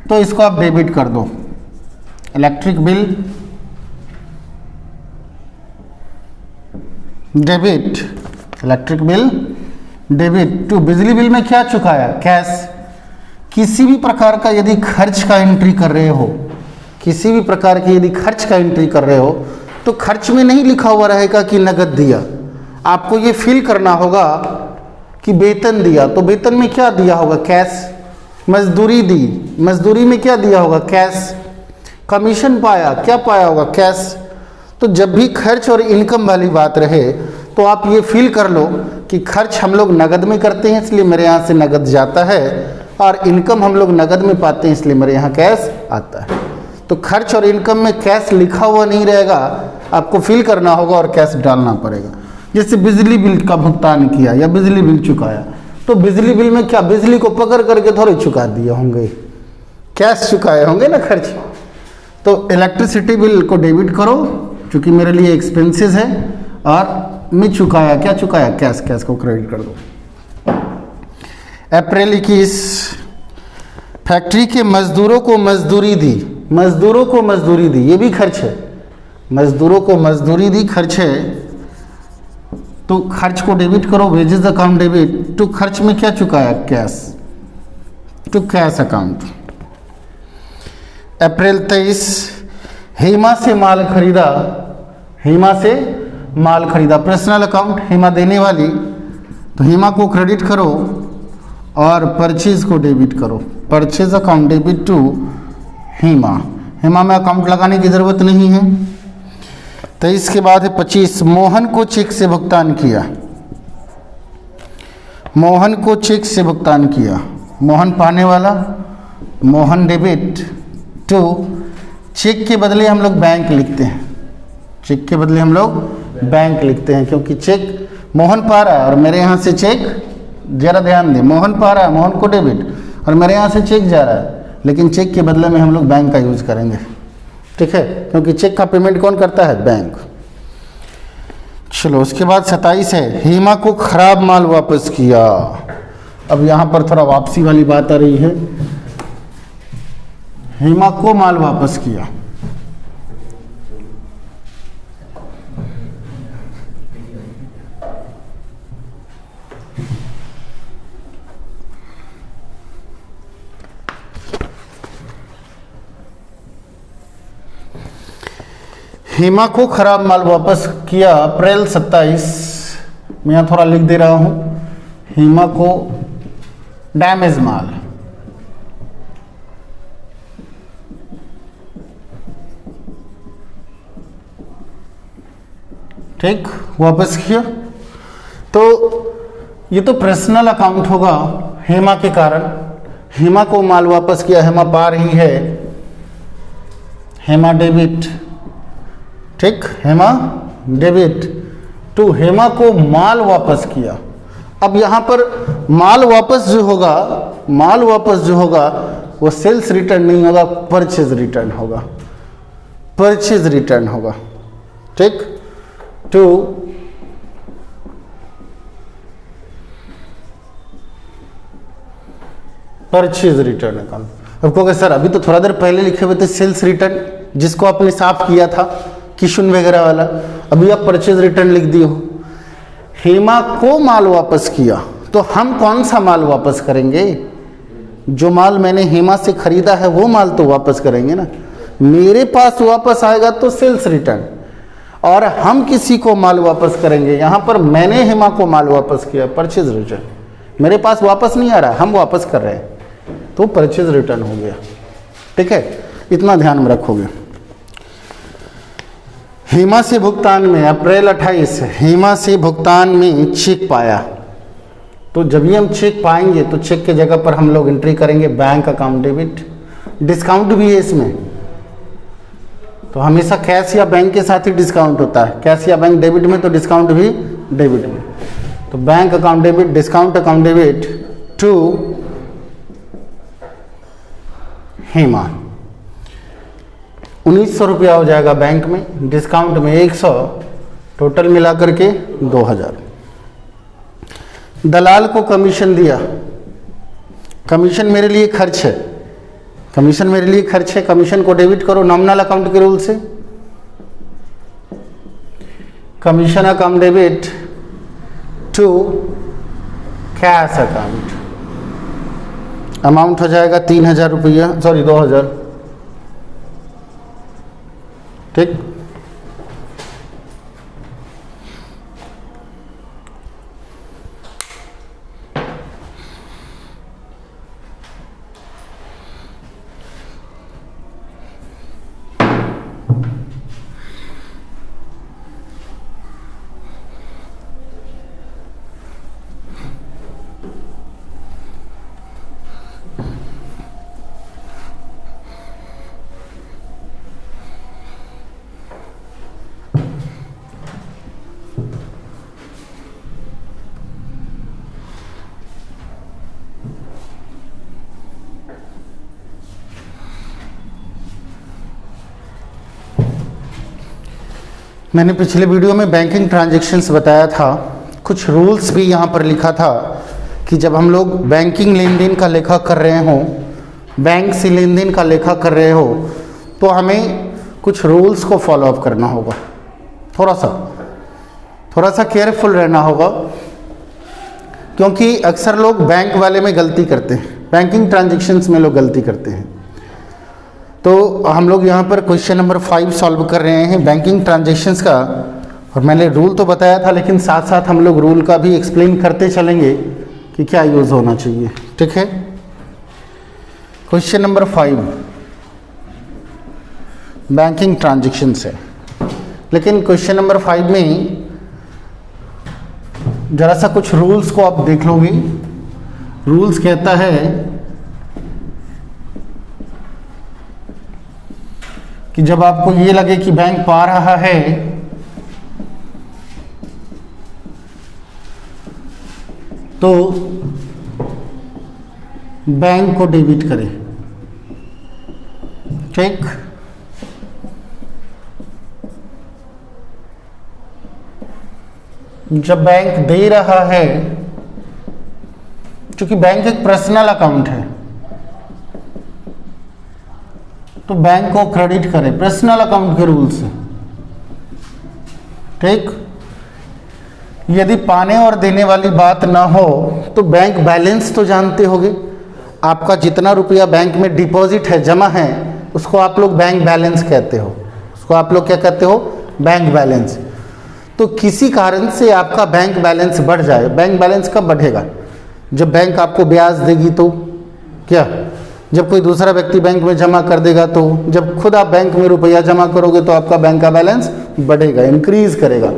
तो इसको आप डेबिट कर दो। Electric bill debit, electric bill debit to. बिजली बिल में क्या चुकाया? कैश। किसी भी प्रकार का यदि खर्च का एंट्री कर रहे हो, किसी भी प्रकार की यदि खर्च का एंट्री कर रहे हो तो खर्च में नहीं लिखा हुआ रहेगा कि नगद दिया। आपको ये फील करना होगा कि वेतन दिया, तो वेतन में क्या दिया होगा? कैश। मजदूरी दी, मजदूरी में क्या दिया होगा? कैश। कमीशन पाया, क्या पाया होगा? कैश। तो जब भी खर्च और इनकम वाली बात रहे तो आप ये फील कर लो कि खर्च हम लोग नगद में करते हैं इसलिए मेरे यहाँ से नगद जाता है, और इनकम हम लोग नगद में पाते हैं इसलिए मेरे यहाँ कैश आता है। तो खर्च और इनकम में कैश लिखा हुआ नहीं रहेगा, आपको फील करना होगा और कैश डालना पड़ेगा। जैसे बिजली बिल का भुगतान किया या बिजली बिल चुकाया, तो बिजली बिल में क्या बिजली को पकड़ करके थोड़े चुका दिए होंगे, कैश चुकाए होंगे ना खर्च। तो इलेक्ट्रिसिटी बिल को डेबिट करो क्योंकि मेरे लिए एक्सपेंसेस है, और मैं चुकाया, क्या चुकाया? कैश। कैश को क्रेडिट कर दो। अप्रैल 21 फैक्ट्री के मजदूरों को मजदूरी दी, मजदूरों को मजदूरी दी, ये भी खर्च है। मजदूरों को मजदूरी दी, खर्च है, तो खर्च को डेबिट करो। वेजेस अकाउंट डेबिट टू, खर्च में क्या चुकाया? Cash, to cash account. अप्रैल 23 हेमा से माल खरीदा, हेमा से माल खरीदा, पर्सनल अकाउंट, हेमा देने वाली, तो हेमा को क्रेडिट करो और परचेज को डेबिट करो। Purchase account debit to Hema, Hema में अकाउंट लगाने की ज़रूरत नहीं है। 23 के बाद है 25 मोहन को चेक से भुगतान किया। मोहन को चेक से भुगतान किया, मोहन पाने वाला, मोहन डेबिट टू, चेक के बदले हम लोग बैंक लिखते हैं, चेक के बदले हम लोग बैंक लिखते हैं क्योंकि चेक मोहन पा रहा है और मेरे यहाँ से चेक, जरा ध्यान दें, मोहन पा रहा है, मोहन को डेबिट और मेरे यहाँ से चेक जा रहा है, लेकिन चेक के बदले में हम लोग बैंक का यूज़ करेंगे, ठीक है, क्योंकि चेक का पेमेंट कौन करता है? बैंक। चलो उसके बाद 27 है, हेमा को खराब माल वापस किया। अब यहाँ पर थोड़ा वापसी वाली बात आ रही है। हेमा को माल वापस किया, हेमा को खराब माल वापस किया अप्रैल 27, मैं यहाँ थोड़ा लिख दे रहा हूँ, हेमा को डैमेज माल, ठीक, वापस किया। तो ये तो पर्सनल अकाउंट होगा हेमा के कारण, हेमा को माल वापस किया, हेमा पा रही है, हेमा डेबिट, ठीक, हेमा डेबिट टू, हेमा को माल वापस किया। अब यहाँ पर माल वापस जो होगा, माल वापस जो होगा वो सेल्स रिटर्न नहीं होगा, परचेज रिटर्न होगा, परचेज रिटर्न होगा, ठीक, टू परचेज रिटर्न अकाउंट। अब कहोगे सर अभी तो थोड़ा देर पहले लिखे हुए थे सेल्स रिटर्न, जिसको आपने साफ किया था किशुन वगैरह वाला, अभी आप परचेज रिटर्न लिख दिए हो। हेमा को माल वापस किया, तो हम कौन सा माल वापस करेंगे? जो माल मैंने हेमा से खरीदा है वो माल तो वापस करेंगे ना। मेरे पास वापस आएगा तो सेल्स रिटर्न, और हम किसी को माल वापस करेंगे, यहाँ पर मैंने हेमा को माल वापस किया, परचेज रिटर्न, मेरे पास वापस नहीं आ रहा, हम वापस कर रहे हैं, तो परचेज रिटर्न हो गया, ठीक है, इतना ध्यान में रखोगे। हेमा से भुगतान में अप्रैल 28, हेमा से भुगतान में चेक पाया, तो जब भी हम चेक पाएंगे तो चेक के जगह पर हम लोग एंट्री करेंगे बैंक अकाउंट डेबिट। डिस्काउंट भी है इसमें, तो हमेशा कैश या बैंक के साथ ही डिस्काउंट होता है, कैश या बैंक डेबिट में तो डिस्काउंट भी डेबिट में, तो bank account debit, discount account debit to Hema. 1900 रुपया हो जाएगा बैंक में, डिस्काउंट में 100, टोटल मिला करके 2000। दलाल को कमीशन दिया, कमीशन मेरे लिए खर्च है, कमीशन मेरे लिए खर्च है, कमीशन को डेबिट करो नॉमिनल अकाउंट के रूल से, commission account debit to cash account, amount हो जाएगा 3000 रुपया, सॉरी 2000, ठीक। मैंने पिछले वीडियो में बैंकिंग ट्रांजैक्शंस बताया था, कुछ रूल्स भी यहाँ पर लिखा था कि जब हम लोग बैंकिंग लेन देन का लेखा कर रहे हों, बैंक से लेन देन का लेखा कर रहे हो, तो हमें कुछ रूल्स को फॉलो अप करना होगा, थोड़ा सा केयरफुल रहना होगा, क्योंकि अक्सर लोग बैंक वाले में गलती करते हैं, बैंकिंग ट्रांजैक्शंस में लोग गलती करते हैं। तो हम लोग यहाँ पर क्वेश्चन नंबर 5 सॉल्व कर रहे हैं बैंकिंग ट्रांजैक्शंस का, और मैंने रूल तो बताया था, लेकिन साथ साथ हम लोग रूल का भी एक्सप्लेन करते चलेंगे कि क्या यूज़ होना चाहिए, ठीक है। क्वेश्चन नंबर 5 बैंकिंग ट्रांजैक्शंस है, लेकिन क्वेश्चन नंबर 5 में जरा सा कुछ रूल्स को आप देख लोगे। रूल्स कहता है कि जब आपको ये लगे कि बैंक पा रहा है तो बैंक को डेबिट करें। ठीक, जब बैंक दे रहा है, क्योंकि बैंक एक पर्सनल अकाउंट है, तो बैंक को क्रेडिट करें पर्सनल अकाउंट के रूल से। ठीक, यदि पाने और देने वाली बात ना हो तो बैंक बैलेंस तो जानते होगे, आपका जितना रुपया बैंक में डिपॉजिट है, जमा है, उसको आप लोग बैंक बैलेंस कहते हो। उसको आप लोग क्या कहते हो? Bank balance. तो किसी कारण से आपका बैंक बैलेंस बढ़ जाए, बैंक बैलेंस कब बढ़ेगा? जब बैंक आपको ब्याज देगी तो क्या, जब कोई दूसरा व्यक्ति बैंक में जमा कर देगा तो, जब खुद आप बैंक में रुपया जमा करोगे तो आपका बैंक का बैलेंस बढ़ेगा, इंक्रीज करेगा।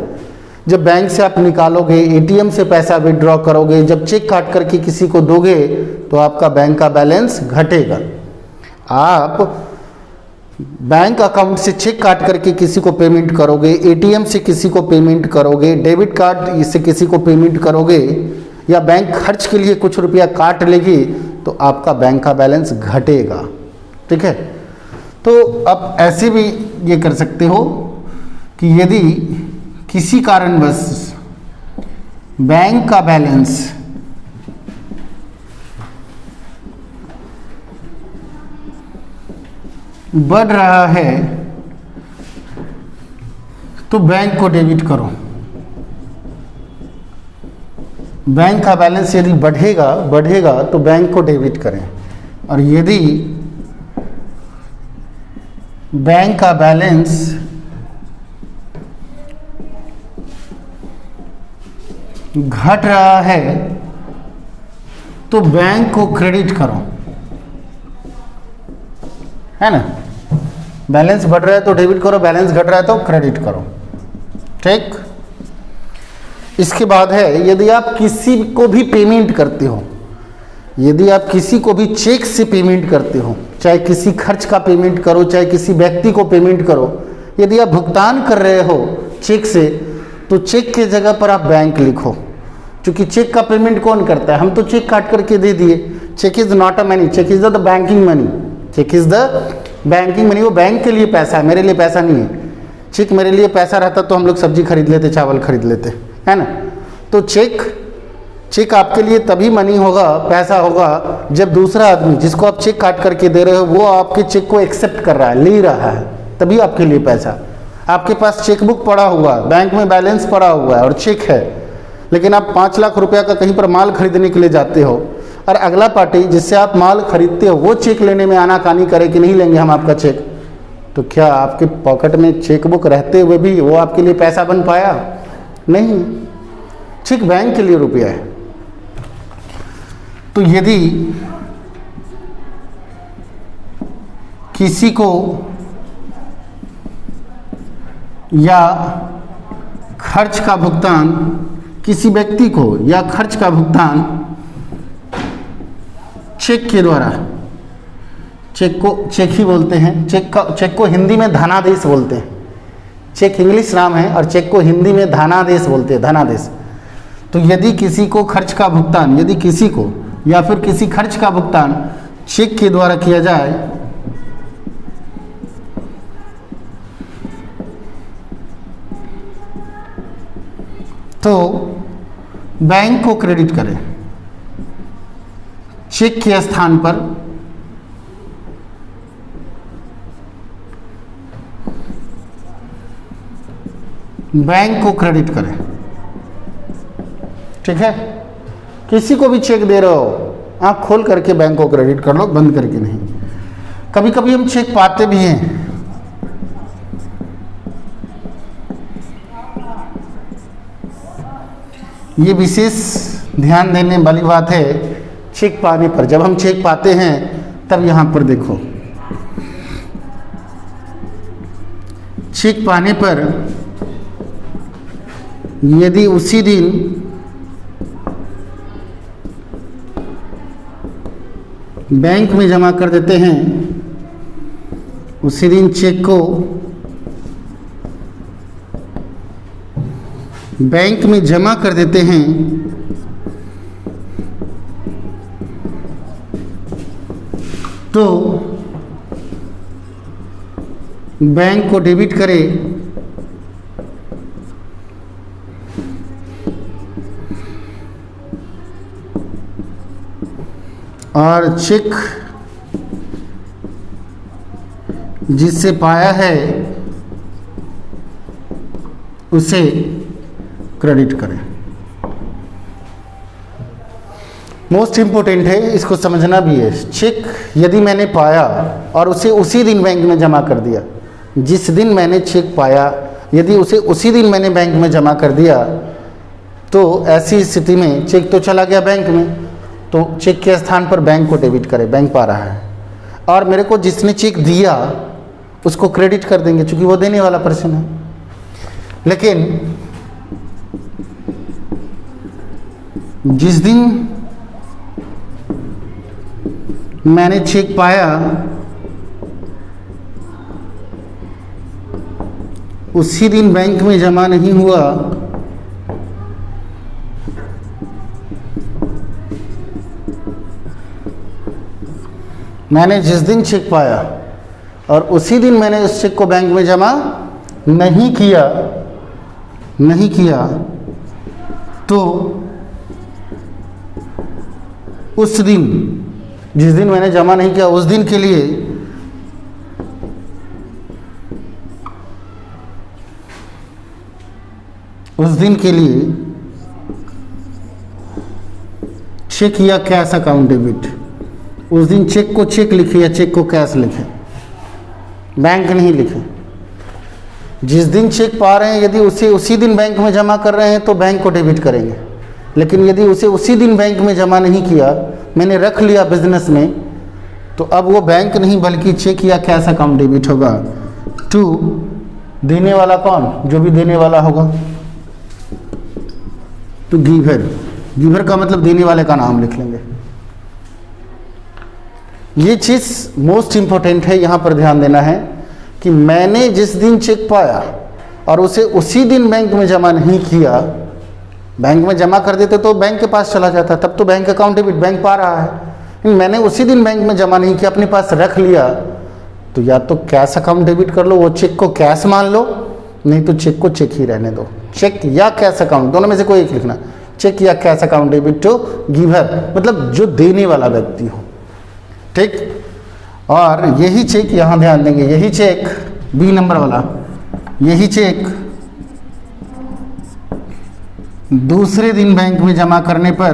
जब बैंक से आप निकालोगे, एटीएम से पैसा विड्रॉ करोगे, जब चेक काट करके किसी को दोगे तो आपका बैंक का बैलेंस घटेगा। आप बैंक अकाउंट से चेक काट करके किसी को पेमेंट करोगे, एटीएम से किसी को पेमेंट करोगे, डेबिट कार्ड से किसी को पेमेंट करोगे, या बैंक खर्च के लिए कुछ रुपया काट लेगी तो आपका बैंक का बैलेंस घटेगा। ठीक है, तो आप ऐसे भी ये कर सकते हो कि यदि किसी कारणवश बैंक का बैलेंस बढ़ रहा है तो बैंक को डेबिट करो। बैंक का बैलेंस यदि बढ़ेगा तो बैंक को डेबिट करें, और यदि बैंक का बैलेंस घट रहा है तो बैंक को क्रेडिट करो, है ना। बैलेंस बढ़ रहा है तो डेबिट करो, बैलेंस घट रहा है तो क्रेडिट करो। ठीक, इसके बाद है, यदि आप किसी को भी पेमेंट करते हो, यदि आप किसी को भी चेक से पेमेंट करते हो, चाहे किसी खर्च का पेमेंट करो, चाहे किसी व्यक्ति को पेमेंट करो, यदि आप भुगतान कर रहे हो चेक से, तो चेक के जगह पर आप बैंक लिखो। क्योंकि चेक का पेमेंट कौन करता है? हम तो चेक काट करके दे दिए। Cheque is not a money, cheque is the banking money. Cheque is the banking money, वो बैंक के लिए पैसा है, मेरे लिए पैसा नहीं है। चेक मेरे लिए पैसा रहता तो हम लोग सब्जी खरीद लेते, चावल खरीद लेते, है ना। तो चेक आपके लिए तभी मनी होगा, पैसा होगा, जब दूसरा आदमी जिसको आप चेक काट करके दे रहे हो वो आपके चेक को एक्सेप्ट कर रहा है, ले रहा है, तभी आपके लिए पैसा। आपके पास चेकबुक पड़ा हुआ, बैंक में बैलेंस पड़ा हुआ है और चेक है, लेकिन आप 5 लाख रुपया का कहीं पर माल खरीदने के लिए जाते हो, और अगला पार्टी जिससे आप माल खरीदते हो वो चेक लेने में आनाकानी करे कि नहीं लेंगे हम आपका चेक, तो क्या आपके पॉकेट में चेकबुक रहते हुए भी वो आपके लिए पैसा बन पाया? नहीं। चेक बैंक के लिए रुपया है। तो यदि किसी को या खर्च का भुगतान, किसी व्यक्ति को या खर्च का भुगतान चेक के द्वारा, चेक को चेक ही बोलते हैं, चेक को हिंदी में धनादेश बोलते हैं। चेक इंग्लिश नाम है और चेक को हिंदी में धनादेश बोलते हैं, धनादेश। तो यदि किसी को खर्च का भुगतान, यदि किसी को या फिर किसी खर्च का भुगतान चेक के द्वारा किया जाए तो बैंक को क्रेडिट करें। चेक के स्थान पर बैंक को क्रेडिट करें। ठीक है, किसी को भी चेक दे रहे हो, आँख खोल करके बैंक को क्रेडिट कर लो, बंद करके नहीं। कभी कभी हम चेक पाते भी हैं, ये विशेष ध्यान देने वाली बात है। चेक पाने पर, जब हम चेक पाते हैं तब यहाँ पर देखो, चेक पाने पर यदि उसी दिन बैंक में जमा कर देते हैं, उसी दिन चेक को बैंक में जमा कर देते हैं, तो बैंक को डेबिट करे और चेक जिससे पाया है उसे क्रेडिट करें। मोस्ट इम्पोर्टेंट है, इसको समझना भी है। चेक यदि मैंने पाया और उसे उसी दिन बैंक में जमा कर दिया, जिस दिन मैंने चेक पाया यदि उसे उसी दिन मैंने बैंक में जमा कर दिया, तो ऐसी स्थिति में चेक तो चला गया बैंक में, तो चेक के स्थान पर बैंक को डेबिट करे, बैंक पा रहा है, और मेरे को जिसने चेक दिया उसको क्रेडिट कर देंगे क्योंकि वो देने वाला पर्सन है। लेकिन जिस दिन मैंने चेक पाया उसी दिन बैंक में जमा नहीं हुआ, मैंने जिस दिन चेक पाया और उसी दिन मैंने उस चेक को बैंक में जमा नहीं किया, तो उस दिन, जिस दिन मैंने जमा नहीं किया उस दिन के लिए चेक या कैश अकाउंट डेबिट, उस दिन चेक को चेक लिखे या चेक को कैश लिखे, बैंक नहीं लिखे। जिस दिन चेक पा रहे हैं यदि उसे उसी दिन बैंक में जमा कर रहे हैं तो बैंक को डेबिट करेंगे। लेकिन यदि उसे उसी दिन बैंक में जमा नहीं किया, मैंने रख लिया बिजनेस में, तो अब वो बैंक नहीं बल्कि चेक या कैश अकाउंट डेबिट होगा। टू देने वाला कौन, जो भी देने वाला होगा, तो गिवर का मतलब देने वाले का नाम लिख लेंगे। ये चीज़ मोस्ट इम्पोर्टेंट है, यहाँ पर ध्यान देना है कि मैंने जिस दिन चेक पाया और उसे उसी दिन बैंक में जमा नहीं किया, बैंक में जमा कर देते तो बैंक के पास चला जाता, तब तो बैंक अकाउंट डेबिट, बैंक पा रहा है। मैंने उसी दिन बैंक में जमा नहीं किया, अपने पास रख लिया, तो या तो कैश अकाउंट डेबिट कर लो, वो चेक को कैश मान लो, नहीं तो चेक को चेक ही रहने दो। चेक या कैश अकाउंट, दोनों में से कोई एक लिखना। चेक या cash account debit to giver, मतलब जो देने वाला व्यक्ति हो, ठीक। और यही चेक, यहाँ ध्यान देंगे, यही चेक बी नंबर वाला, यही चेक दूसरे दिन बैंक में जमा करने पर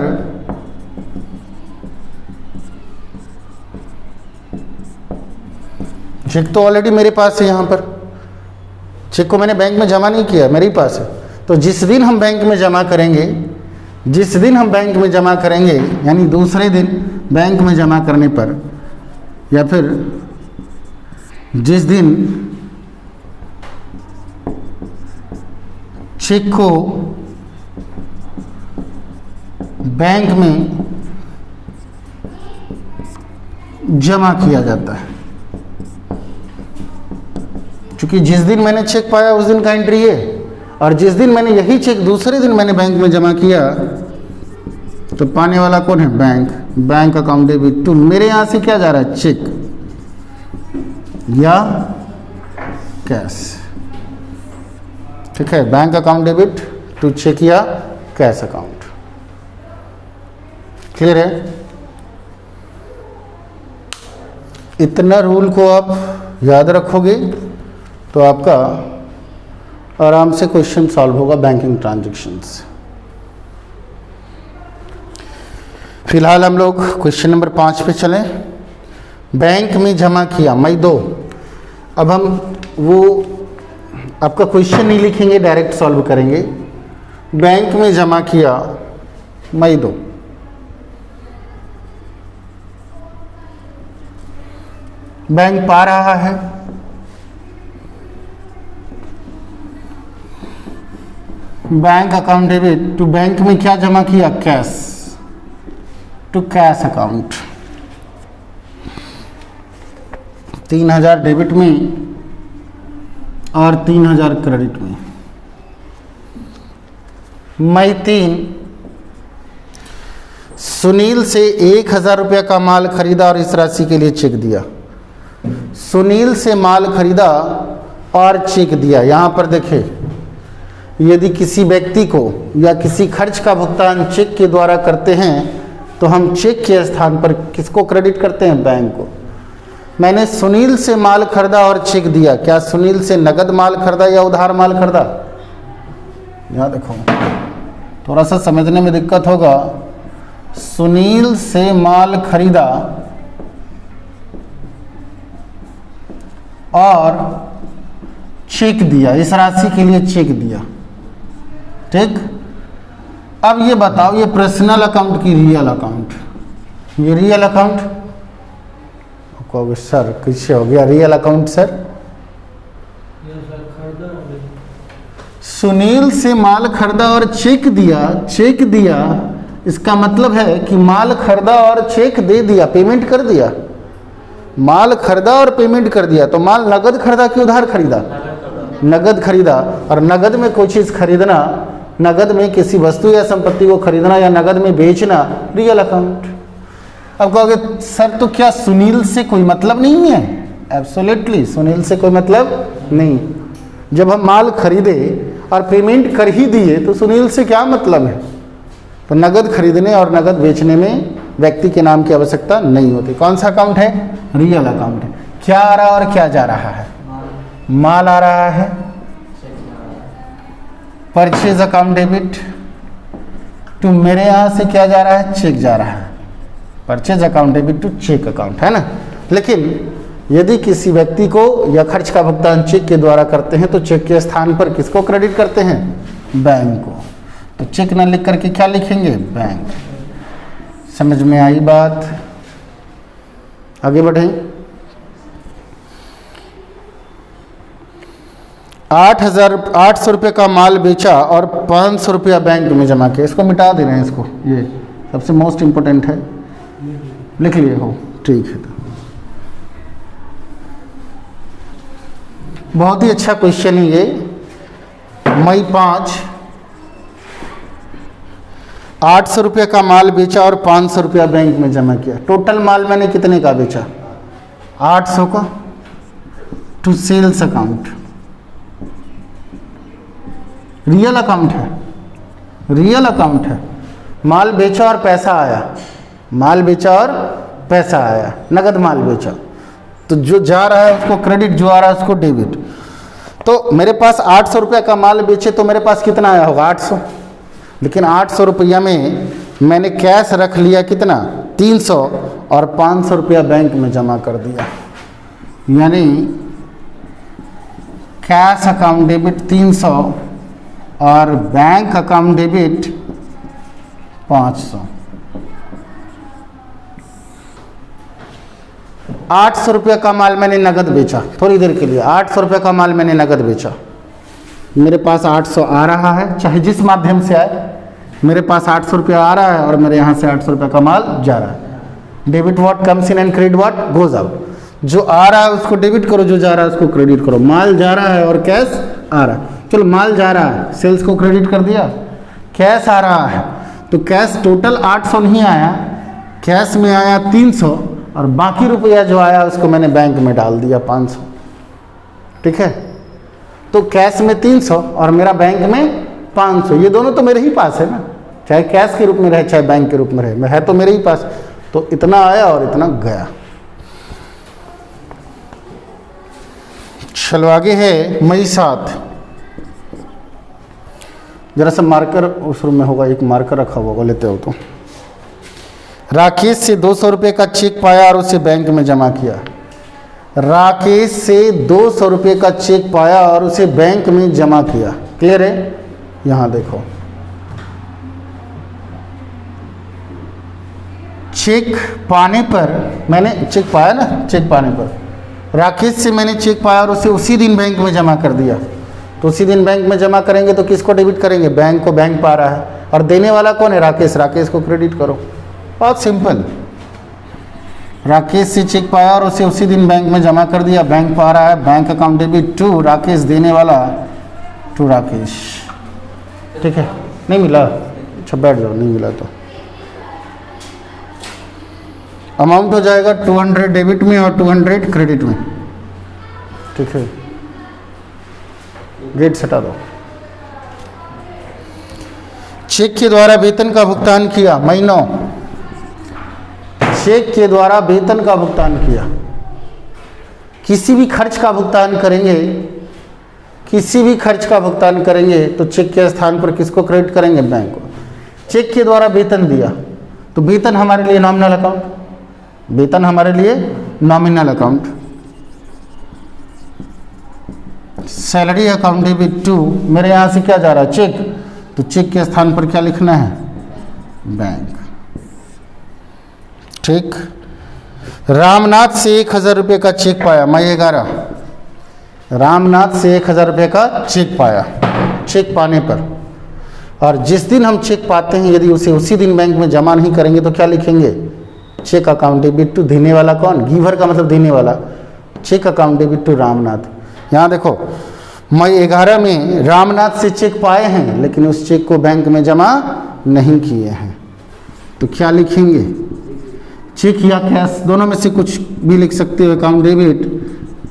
चेक तो ऑलरेडी मेरे पास है, यहाँ पर चेक को मैंने बैंक में जमा नहीं किया, मेरे ही पास है। तो जिस दिन हम बैंक में जमा करेंगे, जिस दिन हम बैंक में जमा करेंगे, यानी दूसरे दिन बैंक में जमा करने पर, या फिर जिस दिन चेक को बैंक में जमा किया जाता है, क्योंकि जिस दिन मैंने चेक पाया उस दिन का एंट्री है, और जिस दिन मैंने यही चेक दूसरे दिन मैंने बैंक में जमा किया, तो पाने वाला कौन है, bank. Bank account debit to, मेरे यहाँ से क्या जा रहा है, चेक या कैश, ठीक है। Bank account debit to cheque या कैश अकाउंट, क्लियर है। इतना रूल को आप याद रखोगे तो आपका आराम से क्वेश्चन सॉल्व होगा बैंकिंग ट्रांजैक्शंस। फिलहाल हम लोग क्वेश्चन नंबर 5 पे चलें। बैंक में जमा किया मई 2। अब हम वो आपका क्वेश्चन नहीं लिखेंगे, डायरेक्ट सॉल्व करेंगे। बैंक में जमा किया मई 2, बैंक पा रहा है, bank account debit to, bank में क्या जमा किया, cash, to cash account. 3,000 debit में और 3,000 क्रेडिट में। मई 3, सुनील से 1,000 रुपये का माल खरीदा और इस राशि के लिए चेक दिया। सुनील से माल खरीदा और चेक दिया। यहाँ पर देखें, यदि किसी व्यक्ति को या किसी खर्च का भुगतान चेक के द्वारा करते हैं तो हम चेक के स्थान पर किसको क्रेडिट करते हैं? बैंक को। मैंने सुनील से माल खरीदा और चेक दिया। क्या सुनील से नगद माल खरीदा या उधार माल खरीदा? यहाँ देखो, थोड़ा सा समझने में दिक्कत होगा। सुनील से माल खरीदा और चेक दिया, इस राशि के लिए चेक दिया। ठीक, अब ये बताओ, ये पर्सनल अकाउंट की रियल अकाउंट? ये रियल अकाउंट कहोगे सर कैसे हो गया रियल अकाउंट सर? सुनील से माल खरीदा और चेक दिया। चेक दिया इसका मतलब है कि माल खरीदा और चेक दे दिया, पेमेंट कर दिया। माल खरीदा और पेमेंट कर दिया, तो माल नगद खरीदा कि उधार खरीदा? नगद खरीदा। और नगद में कोई चीज़ खरीदना, नगद में किसी वस्तु या संपत्ति को खरीदना या नगद में बेचना रियल अकाउंट। अब कहोगे सर तो क्या सुनील से कोई मतलब नहीं है? एब्सोल्युटली सुनील से कोई मतलब नहीं। जब हम माल खरीदे और पेमेंट कर ही दिए तो सुनील से क्या मतलब है? तो नगद खरीदने और नगद बेचने में व्यक्ति के नाम की आवश्यकता नहीं होती। कौन सा अकाउंट है? रियल अकाउंट है। क्या आ रहा और क्या जा रहा है? माल आ रहा है, परचेज अकाउंट डेबिट टू, मेरे यहाँ से क्या जा रहा है? चेक जा रहा है। Purchase account debit to cheque account, है ना। लेकिन यदि किसी व्यक्ति को या खर्च का भुगतान चेक के द्वारा करते हैं तो चेक के स्थान पर किसको क्रेडिट करते हैं? बैंक को। तो चेक न लिख करके क्या लिखेंगे? बैंक। समझ में आई बात? आगे बढ़ें। 8,800 रुपये का माल बेचा और 500 रुपया बैंक में जमा किया। इसको मिटा दे रहे हैं, इसको, ये सबसे मोस्ट इम्पोर्टेंट है, लिख लिए हो, ठीक है। बहुत ही अच्छा क्वेश्चन है ये। मई 5, 800 रुपये का माल बेचा और 500 रुपया बैंक में जमा किया। टोटल माल मैंने कितने का बेचा? 800 का। To sales account, real account है, रियल अकाउंट है। माल बेचा और पैसा आया, माल बेचा और पैसा आया, नगद माल बेचा, तो जो जा रहा है उसको क्रेडिट, जो आ रहा है उसको डेबिट। तो मेरे पास 800 रुपया का माल बेचे तो मेरे पास कितना आया होगा? 800। लेकिन 800 रुपया में मैंने कैश रख लिया कितना? 300, और 500 रुपया बैंक में जमा कर दिया। यानी कैश अकाउंट डेबिट 300 और बैंक अकाउंट डेबिट 500। 800 रुपये का माल मैंने नगद बेचा, थोड़ी देर के लिए 800 रुपये का माल मैंने नगद बेचा। मेरे पास 800 आ रहा है, चाहे जिस माध्यम से आए, मेरे पास 800 रुपया आ रहा है और मेरे यहाँ से 800 रुपये का माल जा रहा है। Debit what comes in and credit what goes out. जो आ रहा है उसको डेबिट करो, जो जा रहा है उसको क्रेडिट करो। माल जा रहा है और कैश आ रहा है। चलो माल जा रहा है, सेल्स को क्रेडिट कर दिया। कैश आ रहा है तो कैश टोटल 800 नहीं आया, कैश में आया 300 और बाकी रुपया जो आया उसको मैंने बैंक में डाल दिया 500। ठीक है, तो कैश में 300 और मेरा बैंक में 500, ये दोनों तो मेरे ही पास है ना, चाहे कैश के रूप में रहे चाहे बैंक के रूप में रहे, है तो मेरे ही पास। तो इतना आया और इतना गया। चलो आगे है मई 7। जरा सा मार्कर उस रूम में होगा, एक मार्कर रखा होगा, लेते हो तो। राकेश से 200 रुपये का चेक पाया और उसे बैंक में जमा किया। राकेश से 200 रुपये का चेक पाया और उसे बैंक में जमा किया। क्लियर है? यहाँ देखो, चेक पाने पर, मैंने चेक पाया ना, चेक पाने पर राकेश से मैंने चेक पाया और उसे उसी दिन बैंक में जमा कर दिया। तो उसी दिन बैंक में जमा करेंगे तो किसको डेबिट करेंगे? बैंक को। बैंक पा रहा है और देने वाला कौन है? राकेश। राकेश को क्रेडिट करो। बहुत सिंपल। राकेश से चेक पाया और उसे उसी दिन बैंक में जमा कर दिया। बैंक पर आ रहा है bank account debit to Rakesh, देने वाला टू राकेश। ठीक है, नहीं मिला, अच्छा बैठ जाओ, नहीं मिला तो अमाउंट हो जाएगा 200 डेबिट में और 200 क्रेडिट में। ठीक है, गेट हटा दो। चेक के द्वारा वेतन का भुगतान किया, महीनों चेक के द्वारा वेतन का भुगतान किया। किसी भी खर्च का भुगतान करेंगे, किसी भी खर्च का भुगतान करेंगे तो चेक के स्थान पर किसको क्रेडिट करेंगे? बैंक को। चेक के द्वारा वेतन दिया तो वेतन हमारे लिए नॉमिनल अकाउंट, वेतन हमारे लिए nominal account. Salary account debit to, मेरे यहाँ से क्या जा रहा है? चेक, तो चेक के स्थान पर क्या लिखना है? बैंक। ठीक। रामनाथ से 1000 रुपये का चेक पाया, मई 11, रामनाथ से 1000 रुपये का चेक पाया। चेक पाने पर, और जिस दिन हम चेक पाते हैं यदि उसे उसी दिन बैंक में जमा नहीं करेंगे तो क्या लिखेंगे? चेक अकाउंट डेबिट टू, देने वाला कौन? गिवर का मतलब देने वाला। Cheque account debit to Ramnath. यहाँ देखो मई 11 में रामनाथ से चेक पाए हैं लेकिन उस चेक को बैंक में जमा नहीं किए हैं, तो क्या लिखेंगे? चेक या कैश, दोनों में से कुछ भी लिख सकते हो। अकाउंट डेबिट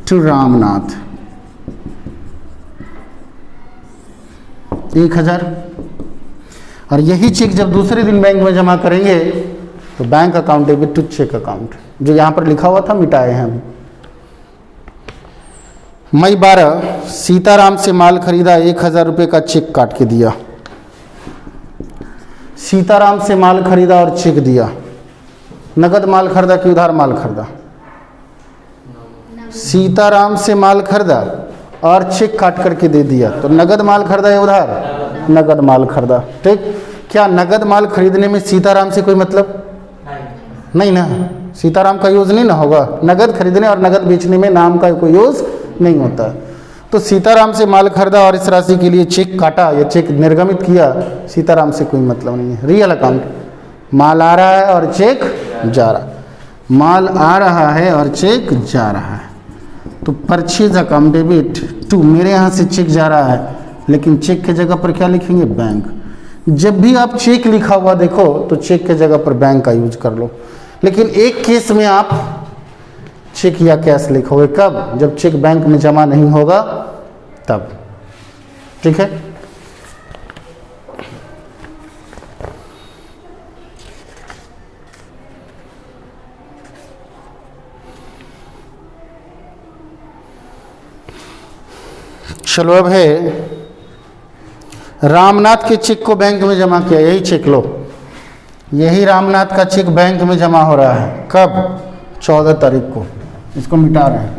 टू रामनाथ 1000, और यही चेक जब दूसरे दिन बैंक में जमा करेंगे तो bank account debit to cheque account. जो यहाँ पर लिखा हुआ था मिटाए हैं अभी। मई 12, सीताराम से माल खरीदा, 1000 रुपये का चेक काट के दिया। सीताराम से माल खरीदा और चेक दिया। नगद माल खरीदा कि उधार माल खरीदा? सीताराम से माल खरीदा और चेक काट करके दे दिया, तो नगद माल खरीदा या उधार? नगद माल खरीदा। ठीक। क्या नगद माल खरीदने में सीताराम से कोई मतलब नहीं ना? सीताराम का यूज नहीं ना होगा। नगद खरीदने और नगद बेचने में नाम का कोई यूज नहीं होता। तो सीताराम से माल खरीदा और इस राशि के लिए चेक काटा या चेक निर्गमित किया, सीताराम से कोई मतलब नहीं है। रियल अकाउंट, माल आ रहा है और चेक जा रहा, माल आ रहा है और चेक जा रहा है। तो परचेज अकाउंट डेबिट टू, मेरे यहाँ से चेक जा रहा है लेकिन चेक के जगह पर क्या लिखेंगे? बैंक। जब भी आप चेक लिखा हुआ देखो तो चेक के जगह पर बैंक का यूज कर लो, लेकिन एक केस में आप चेक या कैश लिखोगे, कब? जब चेक बैंक में जमा नहीं होगा तब। ठीक है। चलो अब है रामनाथ के चेक को बैंक में जमा किया। यही चेक लो, यही रामनाथ का चेक बैंक में जमा हो रहा है। कब? 14 तारीख को। इसको मिटा रहे हैं।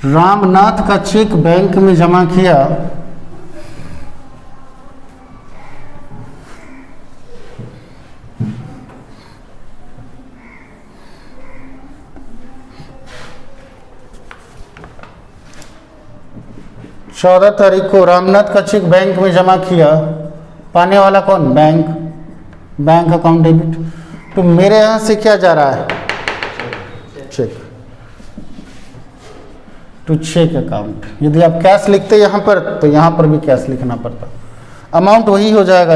रामनाथ का चेक बैंक में जमा किया, चौदह तारीख को रामनाथ का चेक बैंक में जमा किया। पाने वाला कौन? बैंक। Bank account debit. तो मेरे यहाँ से क्या जा रहा है? Cheque to cheque account. यदि आप कैश लिखते यहाँ पर तो यहाँ पर भी कैश लिखना पड़ता। अमाउंट वही हो जाएगा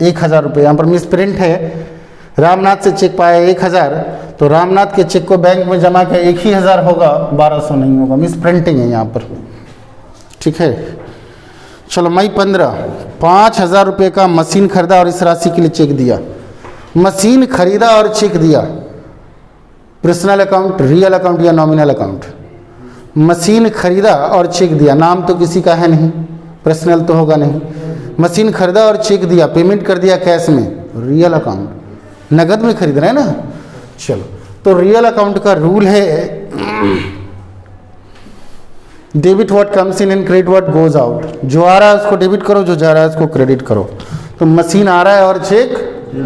1000 रुपये। यहाँ पर मिस प्रिंट है, रामनाथ से चेक पाया 1000, तो रामनाथ के चेक को बैंक में जमा किया 1000 होगा, 1200 नहीं होगा। मिस प्रिंटिंग है यहाँ पर। ठीक है। चलो मई 15, 5000 रुपये का मशीन खरीदा और इस राशि के लिए चेक दिया। मशीन खरीदा और चेक दिया, पर्सनल अकाउंट, रियल अकाउंट या नॉमिनल अकाउंट? मशीन खरीदा और चेक दिया, नाम तो किसी का है नहीं, पर्सनल तो होगा नहीं। मशीन खरीदा और चेक दिया, पेमेंट कर दिया कैश में, रियल अकाउंट। नगद में खरीद रहे हैं ना। चलो, तो रियल अकाउंट का रूल है debit what comes in and credit what goes out. जो आ रहा है उसको डेबिट करो, जो जा रहा है उसको क्रेडिट करो। तो मशीन आ रहा है और चेक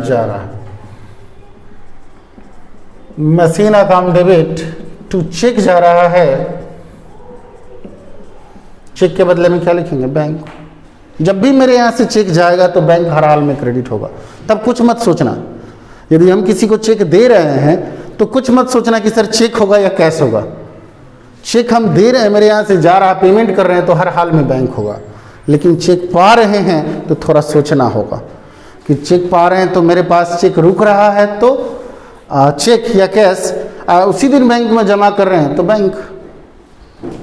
जा रहा है। Machine account debit to cheque जा रहा है, चेक के बदले में क्या लिखेंगे? बैंक। जब भी मेरे यहाँ से चेक जाएगा तो बैंक हर हाल में क्रेडिट होगा। तब कुछ मत सोचना। यदि हम किसी को चेक दे रहे हैं तो कुछ मत सोचना कि सर चेक होगा या कैश होगा। चेक हम दे रहे हैं, मेरे यहाँ से जा रहा, पेमेंट कर रहे हैं, तो हर हाल में बैंक होगा। लेकिन चेक पा रहे हैं तो थोड़ा सोचना होगा कि चेक पा रहे हैं तो मेरे पास चेक रुक रहा है तो चेक या कैश उसी दिन बैंक में जमा कर रहे हैं तो बैंक।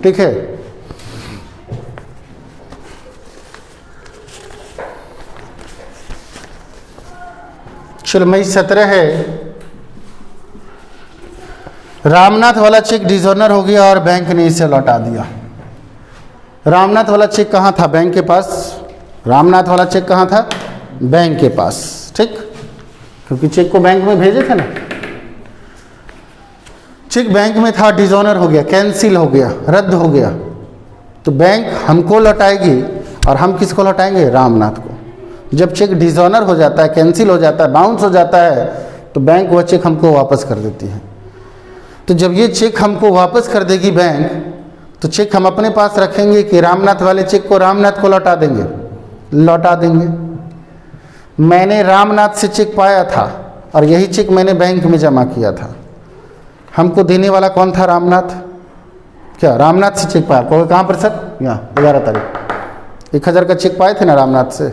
ठीक है। चलो मई 17 है, रामनाथ वाला चेक डिसऑनर हो गया और बैंक ने इसे लौटा दिया। रामनाथ वाला चेक कहाँ था? बैंक के पास। रामनाथ वाला चेक कहाँ था? बैंक के पास। ठीक, क्योंकि चेक को बैंक में भेजे थे ना। चेक बैंक में था, डिसऑनर हो गया, कैंसिल हो गया, रद्द हो गया, तो बैंक हमको लौटाएगी और हम किसको लौटाएंगे? रामनाथ को। जब चेक डिसऑनर हो जाता है, कैंसिल हो जाता है, बाउंस हो जाता है, तो बैंक वह चेक हमको वापस कर देती है। तो जब ये चेक हमको वापस कर देगी बैंक, तो चेक हम अपने पास रखेंगे कि रामनाथ वाले चेक को रामनाथ को लौटा देंगे? लौटा देंगे। मैंने रामनाथ से चेक पाया था और यही चेक मैंने बैंक में जमा किया था। हमको देने वाला कौन था? रामनाथ। क्या रामनाथ से चेक पाया? कोई कहाँ पर सर? यहाँ 11 तारीख 1000 का चेक पाए थे ना रामनाथ से।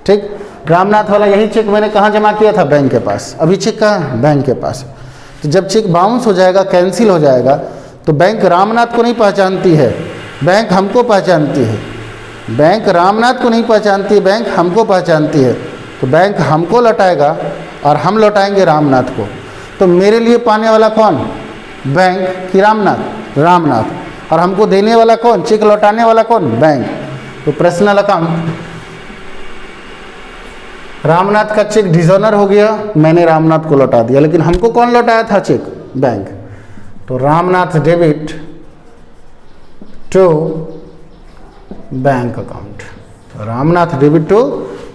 ठीक, रामनाथ वाला यही चेक मैंने कहाँ जमा किया था? बैंक के पास। अभी चेक कहाँ है? बैंक के पास। तो जब चेक बाउंस हो जाएगा, कैंसिल हो जाएगा, तो बैंक रामनाथ को नहीं पहचानती है, बैंक हमको पहचानती है। बैंक रामनाथ को नहीं पहचानती है, बैंक हमको पहचानती है। तो बैंक हमको लौटाएगा और हम लौटाएंगे रामनाथ को। तो मेरे लिए पाने वाला कौन? बैंक कि रामनाथ? रामनाथ। और हमको देने वाला कौन? चेक लौटाने वाला कौन? बैंक। तो पर्सनल अकाउंट, रामनाथ का चेक डिसऑनर हो गया, मैंने रामनाथ को लौटा दिया, लेकिन हमको कौन लौटाया था चेक? बैंक। तो Ramnath debit to bank account, Ramnath debit to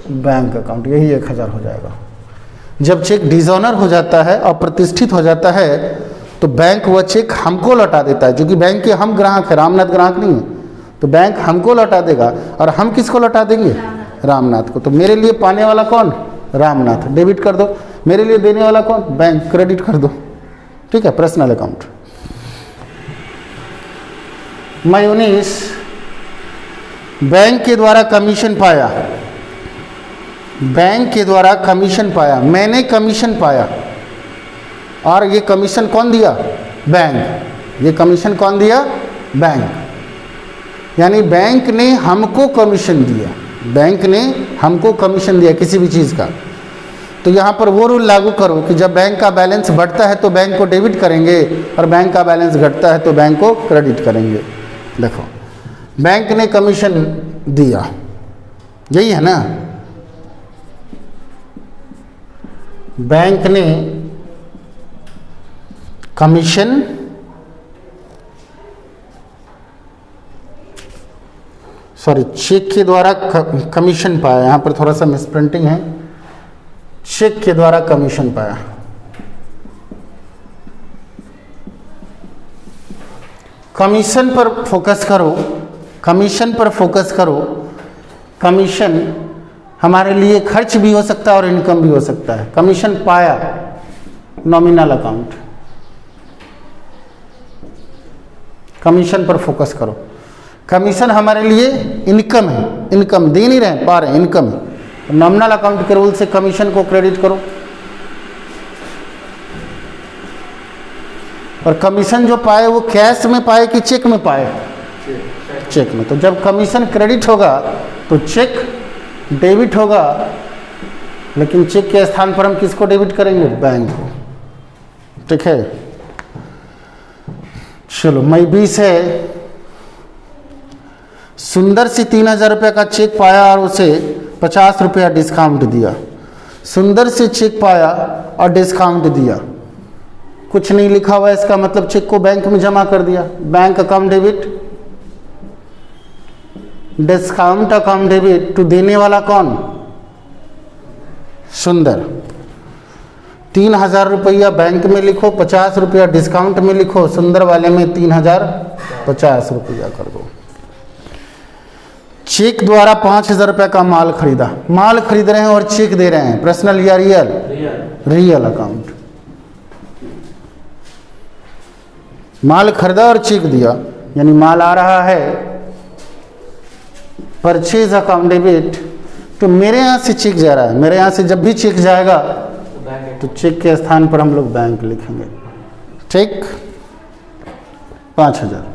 bank account, यही 1000 हो जाएगा। जब चेक डिसऑनर हो जाता है, अप्रतिष्ठित हो जाता है, तो बैंक वह चेक हमको लौटा देता है, क्योंकि बैंक के हम ग्राहक है, रामनाथ ग्राहक नहीं है। तो बैंक हमको लौटा देगा और हम किसको लौटा देंगे? रामनाथ को। तो मेरे लिए पाने वाला कौन? रामनाथ, डेबिट कर दो। मेरे लिए देने वाला कौन? बैंक, क्रेडिट कर दो। ठीक है, पर्सनल अकाउंट। मई 19, बैंक के द्वारा कमीशन पाया। बैंक के द्वारा कमीशन पाया, मैंने कमीशन पाया, और ये कमीशन कौन दिया? बैंक। ये कमीशन कौन दिया? बैंक। यानी बैंक ने हमको कमीशन दिया, बैंक ने हमको कमीशन दिया किसी भी चीज़ का। तो यहाँ पर वो रूल लागू करो कि जब बैंक का बैलेंस बढ़ता है तो बैंक को डेबिट करेंगे और बैंक का बैलेंस घटता है तो बैंक को क्रेडिट करेंगे। देखो, बैंक ने कमीशन दिया, यही है ना? बैंक ने कमीशन चेक के द्वारा कमीशन पाया। यहाँ पर थोड़ा सा मिसप्रिंटिंग है, चेक के द्वारा कमीशन पाया। कमीशन पर फोकस करो, कमीशन पर फोकस करो। कमीशन हमारे लिए खर्च भी हो सकता है और इनकम भी हो सकता है। कमीशन पाया, नॉमिनल अकाउंट। कमीशन पर फोकस करो। कमीशन हमारे लिए इनकम है, इनकम दे नहीं रहे, पा रहे हैं, इनकम है। नॉमिनल अकाउंट के रूल से कमीशन को क्रेडिट करो। और कमीशन जो पाए वो कैश में पाए कि चेक में पाए? चेक में। तो जब कमीशन क्रेडिट होगा तो चेक डेबिट होगा, लेकिन चेक के स्थान पर हम किसको डेबिट करेंगे? बैंक को। ठीक है, चलो मई 20 है, सुंदर से 3000 रुपये का चेक पाया और उसे 50 रुपया डिस्काउंट दिया। सुंदर से चेक पाया और डिस्काउंट दिया, कुछ नहीं लिखा हुआ, इसका मतलब चेक को बैंक में जमा कर दिया। Bank account debit, discount account debit to देने वाला कौन? सुंदर। 3000 रुपया बैंक में लिखो, 50 रुपया डिस्काउंट में लिखो, सुंदर वाले में 3050 रुपया कर दो। चेक द्वारा 5,000 रुपये का माल खरीदा, माल खरीद रहे हैं और चेक दे रहे हैं, पर्सनल या रियल? रियल। Real account. माल खरीदा और चेक दिया, यानी माल आ रहा है, परचेज अकाउंट डेबिट, तो मेरे यहाँ से चेक जा रहा है, मेरे यहाँ से जब भी चेक जाएगा तो बैंक तो चेक के स्थान पर हम लोग बैंक लिखेंगे। चेक 5,000।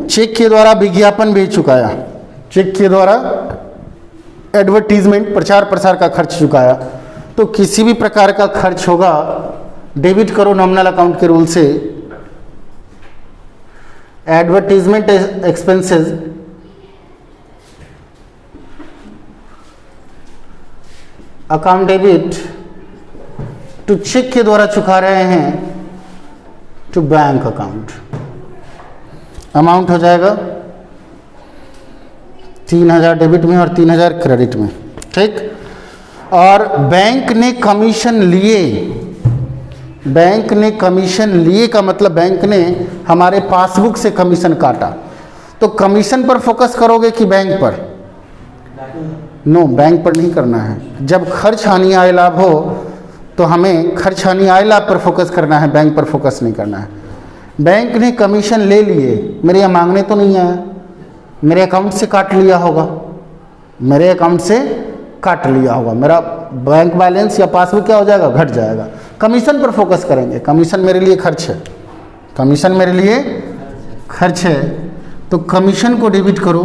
चेक के द्वारा विज्ञापन भी चुकाया, चेक के द्वारा एडवर्टीजमेंट प्रचार प्रसार का खर्च चुकाया। तो किसी भी प्रकार का खर्च होगा, डेबिट करो नॉमिनल अकाउंट के रूल से, advertisement expenses account debit to cheque के द्वारा चुका रहे हैं टू बैंक अकाउंट। अमाउंट हो जाएगा 3,000 डेबिट में और 3,000 क्रेडिट में, ठीक। और बैंक ने कमीशन लिए, बैंक ने कमीशन लिए का मतलब बैंक ने हमारे पासबुक से कमीशन काटा। तो कमीशन पर फोकस करोगे कि बैंक पर? नो, बैंक पर नहीं करना है। जब खर्च हानि आय लाभ हो तो हमें खर्च हानि आय लाभ पर फोकस करना है, बैंक पर फोकस नहीं करना है। बैंक ने कमीशन ले लिए, मेरे यहाँ मांगने तो नहीं आया, मेरे अकाउंट से काट लिया होगा, मेरे अकाउंट से काट लिया होगा, मेरा बैंक बैलेंस या पासबुक क्या हो जाएगा? घट जाएगा। कमीशन पर फोकस करेंगे, कमीशन मेरे लिए खर्च है, कमीशन मेरे लिए खर्च है, तो कमीशन को डेबिट करो।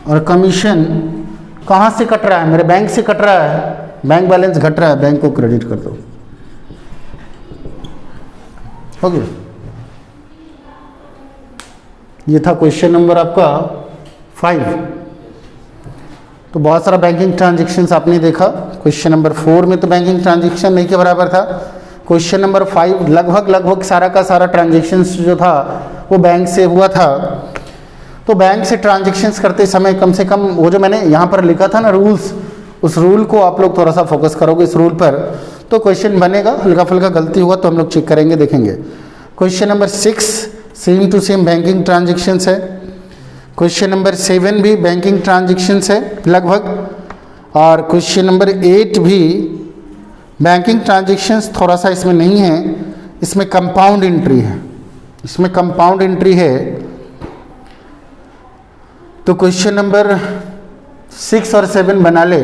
और कमीशन कहाँ से कट रहा है? मेरे बैंक से कट रहा है, बैंक बैलेंस घट रहा है, बैंक को क्रेडिट कर दो। हो गया। ये था क्वेश्चन नंबर आपका 5। तो बहुत सारा बैंकिंग ट्रांजैक्शंस आपने देखा। क्वेश्चन नंबर 4 में तो बैंकिंग ट्रांजैक्शन नहीं के बराबर था। क्वेश्चन नंबर 5 लगभग सारा का सारा ट्रांजैक्शंस जो था वो बैंक से हुआ था। तो बैंक से ट्रांजैक्शंस करते समय कम से कम वो जो मैंने यहाँ पर लिखा था ना रूल्स, उस रूल को आप लोग थोड़ा सा फोकस करोगे इस रूल पर, तो क्वेश्चन बनेगा। हल्का फुल्का गलती हुआ तो हम लोग चेक करेंगे, देखेंगे। Question number 6 same to same banking transactions है। क्वेश्चन नंबर 7 भी बैंकिंग ट्रांजैक्शंस है लगभग। और क्वेश्चन नंबर 8 भी बैंकिंग ट्रांजैक्शंस, थोड़ा सा इसमें नहीं है, इसमें कंपाउंड एंट्री है, इसमें कंपाउंड एंट्री है। तो क्वेश्चन नंबर 6 और 7 बना ले,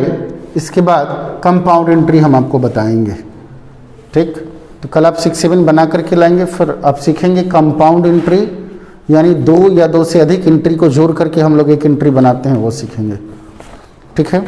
इसके बाद कंपाउंड एंट्री हम आपको बताएंगे, ठीक। तो कल आप 6-7 बना करके लाएंगे, फिर आप सीखेंगे कंपाउंड एंट्री, यानी 2 या 2 से अधिक एंट्री को जोड़ करके हम लोग एक एंट्री बनाते हैं, वो सीखेंगे, ठीक है।